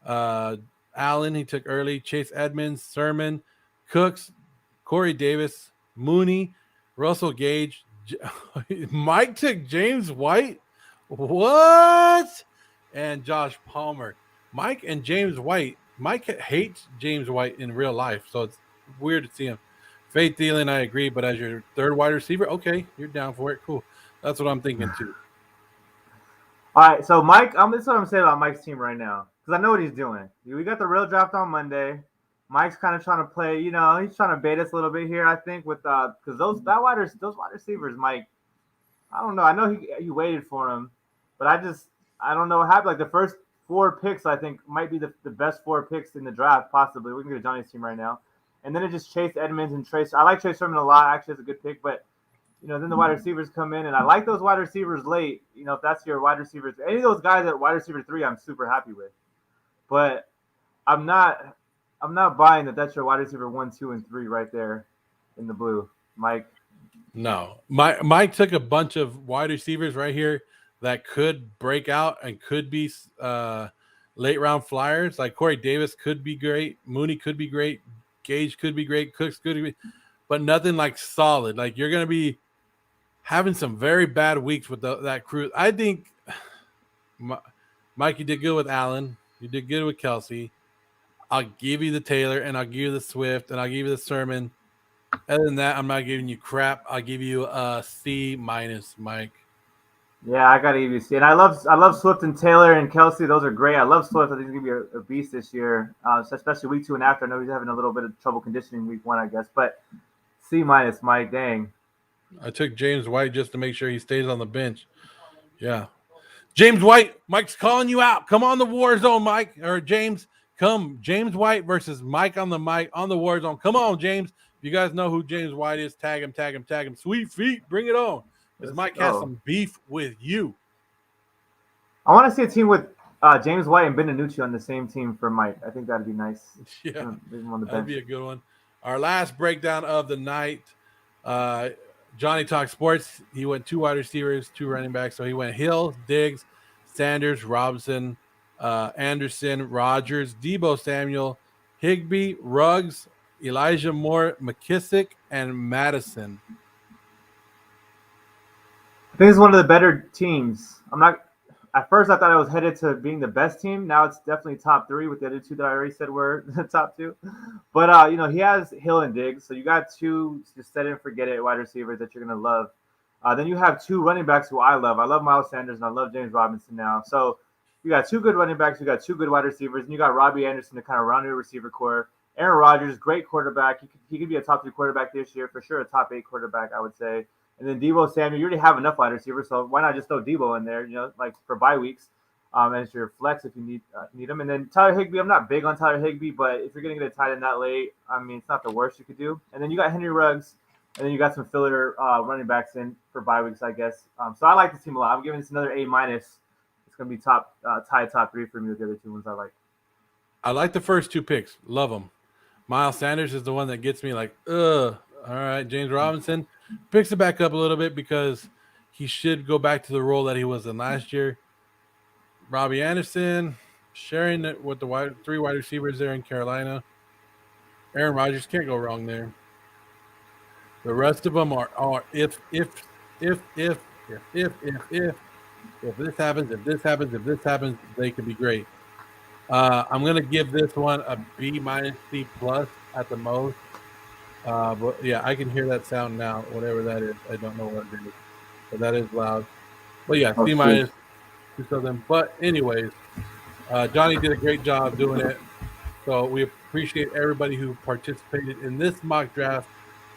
Allen, he took early, Chase Edmonds, Sermon, Cooks, Corey Davis, Mooney, Russell Gage. Mike took James White. What? And Josh Palmer. Mike and James White. Mike hates James White in real life, so it's weird to see him. Faith Thielen, I agree, but as your 3rd wide receiver, okay, you're down for it. Cool. That's what I'm thinking too. All right, so Mike, this is what I'm saying about Mike's team right now, because I know what he's doing. We got the real draft on Monday. Mike's kind of trying to play, he's trying to bait us a little bit here, I think, with because those wide receivers, Mike, I don't know. I know he waited for him, but I don't know what happened. Like the first 4 picks, I think, might be the best 4 picks in the draft, possibly. We can go to Johnny's team right now. And then it just Chase Edmonds and Trace. I like Trace Sermon a lot. Actually, it's a good pick, but then the wide receivers come in, and I like those wide receivers late. If that's your wide receivers, any of those guys at wide receiver 3, I'm super happy with. But I'm not buying that that's your wide receiver 1, 2, and 3 right there in the blue, Mike. No, Mike took a bunch of wide receivers right here that could break out and could be late round flyers. Like Corey Davis could be great, Mooney could be great, Gage could be great, Cooks could be, but nothing like solid. Like you're gonna be having some very bad weeks with that crew. I think, Mike, you did good with Allen. You did good with Kelce. I'll give you the Taylor, and I'll give you the Swift, and I'll give you the Sermon. Other than that, I'm not giving you crap. I'll give you a C-, Mike. Yeah, I got to give you a C. And I love Swift and Taylor and Kelce. Those are great. I love Swift. I think he's going to be a beast this year, especially week 2 and after. I know he's having a little bit of trouble conditioning week 1, I guess. But C-, Mike, dang. I took James White just to make sure he stays on the bench. Yeah. James White, Mike's calling you out. Come on the Warzone, Mike. Or James, come. James White versus Mike on the Warzone. Come on, James. If you guys know who James White is, tag him. Sweet feet, bring it on. Because Mike has some beef with you. I want to see a team with James White and Benucci on the same team for Mike. I think that'd be nice. Yeah, Leave him on the that'd bench. be a good one. Our last breakdown of the night. Johnny Talk Sports. He went 2 wide receivers, 2 running backs. So he went Hill, Diggs, Sanders, Robson, Anderson, Rogers, Debo Samuel, Higbee, Ruggs, Elijah Moore, McKissick, and Madison. I think it's one of the better teams. I'm not. At first, I thought I was headed to being the best team. Now it's definitely top 3 with the other 2 that I already said were the top 2. But he has Hill and Diggs, so you got 2 just set it and forget it wide receivers that you're gonna love. Then you have 2 running backs who I love. I love Miles Sanders and I love James Robinson now. So you got 2 good running backs, you got 2 good wide receivers, and you got Robbie Anderson to kind of round your receiver core. Aaron Rodgers, great quarterback. He could be a top 3 quarterback this year for sure, a top 8 quarterback, I would say. And then Debo Samuel, you already have enough wide receivers, so why not just throw Debo in there, like for bye weeks, as your flex if you need him. And then Tyler Higbee, I'm not big on Tyler Higbee, but if you're going to get a tight end that late, I mean, it's not the worst you could do. And then you got Henry Ruggs, and then you got some filler running backs in for bye weeks, I guess. So I like this team a lot. I'm giving this another A-. It's going to be tied top 3 for me with the other 2 ones I like. I like the first 2 picks. Love them. Miles Sanders is the one that gets me like, ugh. All right, James Robinson picks it back up a little bit because he should go back to the role that he was in last year. Robbie Anderson sharing it with the 3 wide receivers there in Carolina. Aaron Rodgers can't go wrong there. The rest of them are if this happens, they could be great. I'm gonna give this one a B- C+ at the most. But yeah, I can hear that sound now, whatever that is. I don't know what it is, but that is loud. But yeah, C- of them. But anyways, Johnny did a great job doing it. So we appreciate everybody who participated in this mock draft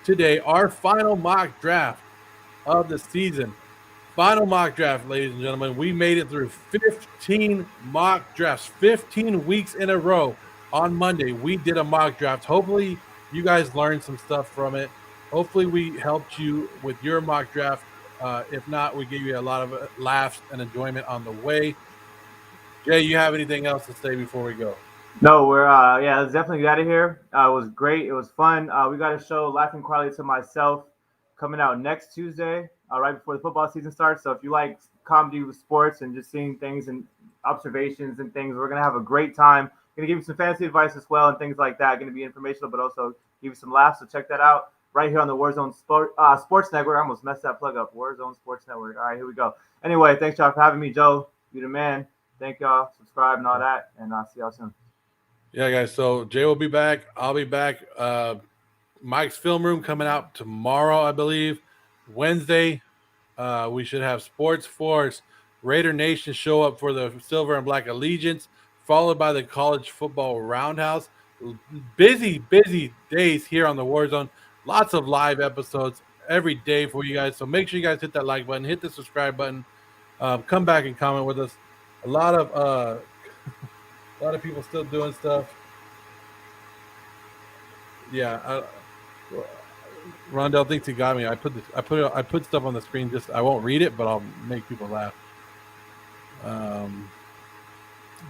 today. Our final mock draft of the season. Final mock draft, ladies and gentlemen. We made it through 15 mock drafts, 15 weeks in a row. On Monday, we did a mock draft. Hopefully, you guys learned some stuff from it. Hopefully, we helped you with your mock draft. If not, we gave you a lot of laughs and enjoyment on the way. Jay, you have anything else to say before we go? No, let's definitely get out of here. It was great. It was fun. We got a show, Laughing Quietly to Myself, coming out next Tuesday, right before the football season starts. So if you like comedy with sports and just seeing things and observations and things, we're going to have a great time. Going to give you some fantasy advice as well and things like that. Going to be informational, but also give you some laughs. So check that out right here on the Warzone Sports Network. I almost messed that plug up. Warzone Sports Network. All right, here we go. Anyway, thanks, y'all, for having me. Joe, you the man. Thank y'all. Subscribe and all that. And I'll see y'all soon. Yeah, guys. So Jay will be back. I'll be back. Mike's Film Room coming out tomorrow, I believe. Wednesday, we should have Sports Force. Raider Nation show up for the Silver and Black Allegiance, followed by the College Football Roundhouse. Busy days here on the Warzone. Lots of live episodes every day for you guys. So make sure you guys hit that like button, hit the subscribe button, come back and comment with us. A lot of people still doing stuff. Yeah, Rondell thinks he got me. I put stuff on the screen. Just I won't read it, but I'll make people laugh.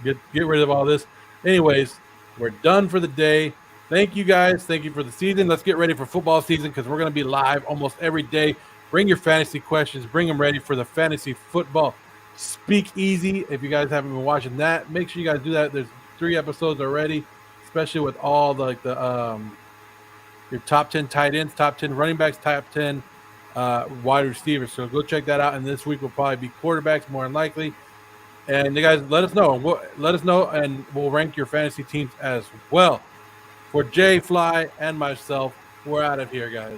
Get rid of all this. Anyways, we're done for the day. Thank you guys. Thank you for the season. Let's get ready for football season because we're going to be live almost every day. Bring your fantasy questions. Bring them ready for the fantasy football Speak Easy. If you guys haven't been watching that, make sure you guys do that. There's 3 episodes already, especially with all your top 10 tight ends, top 10 running backs, top 10 wide receivers. So go check that out. And this week will probably be quarterbacks more than likely. And you guys, let us know, and we'll rank your fantasy teams as well. For Jay, Fly, and myself, we're out of here, guys.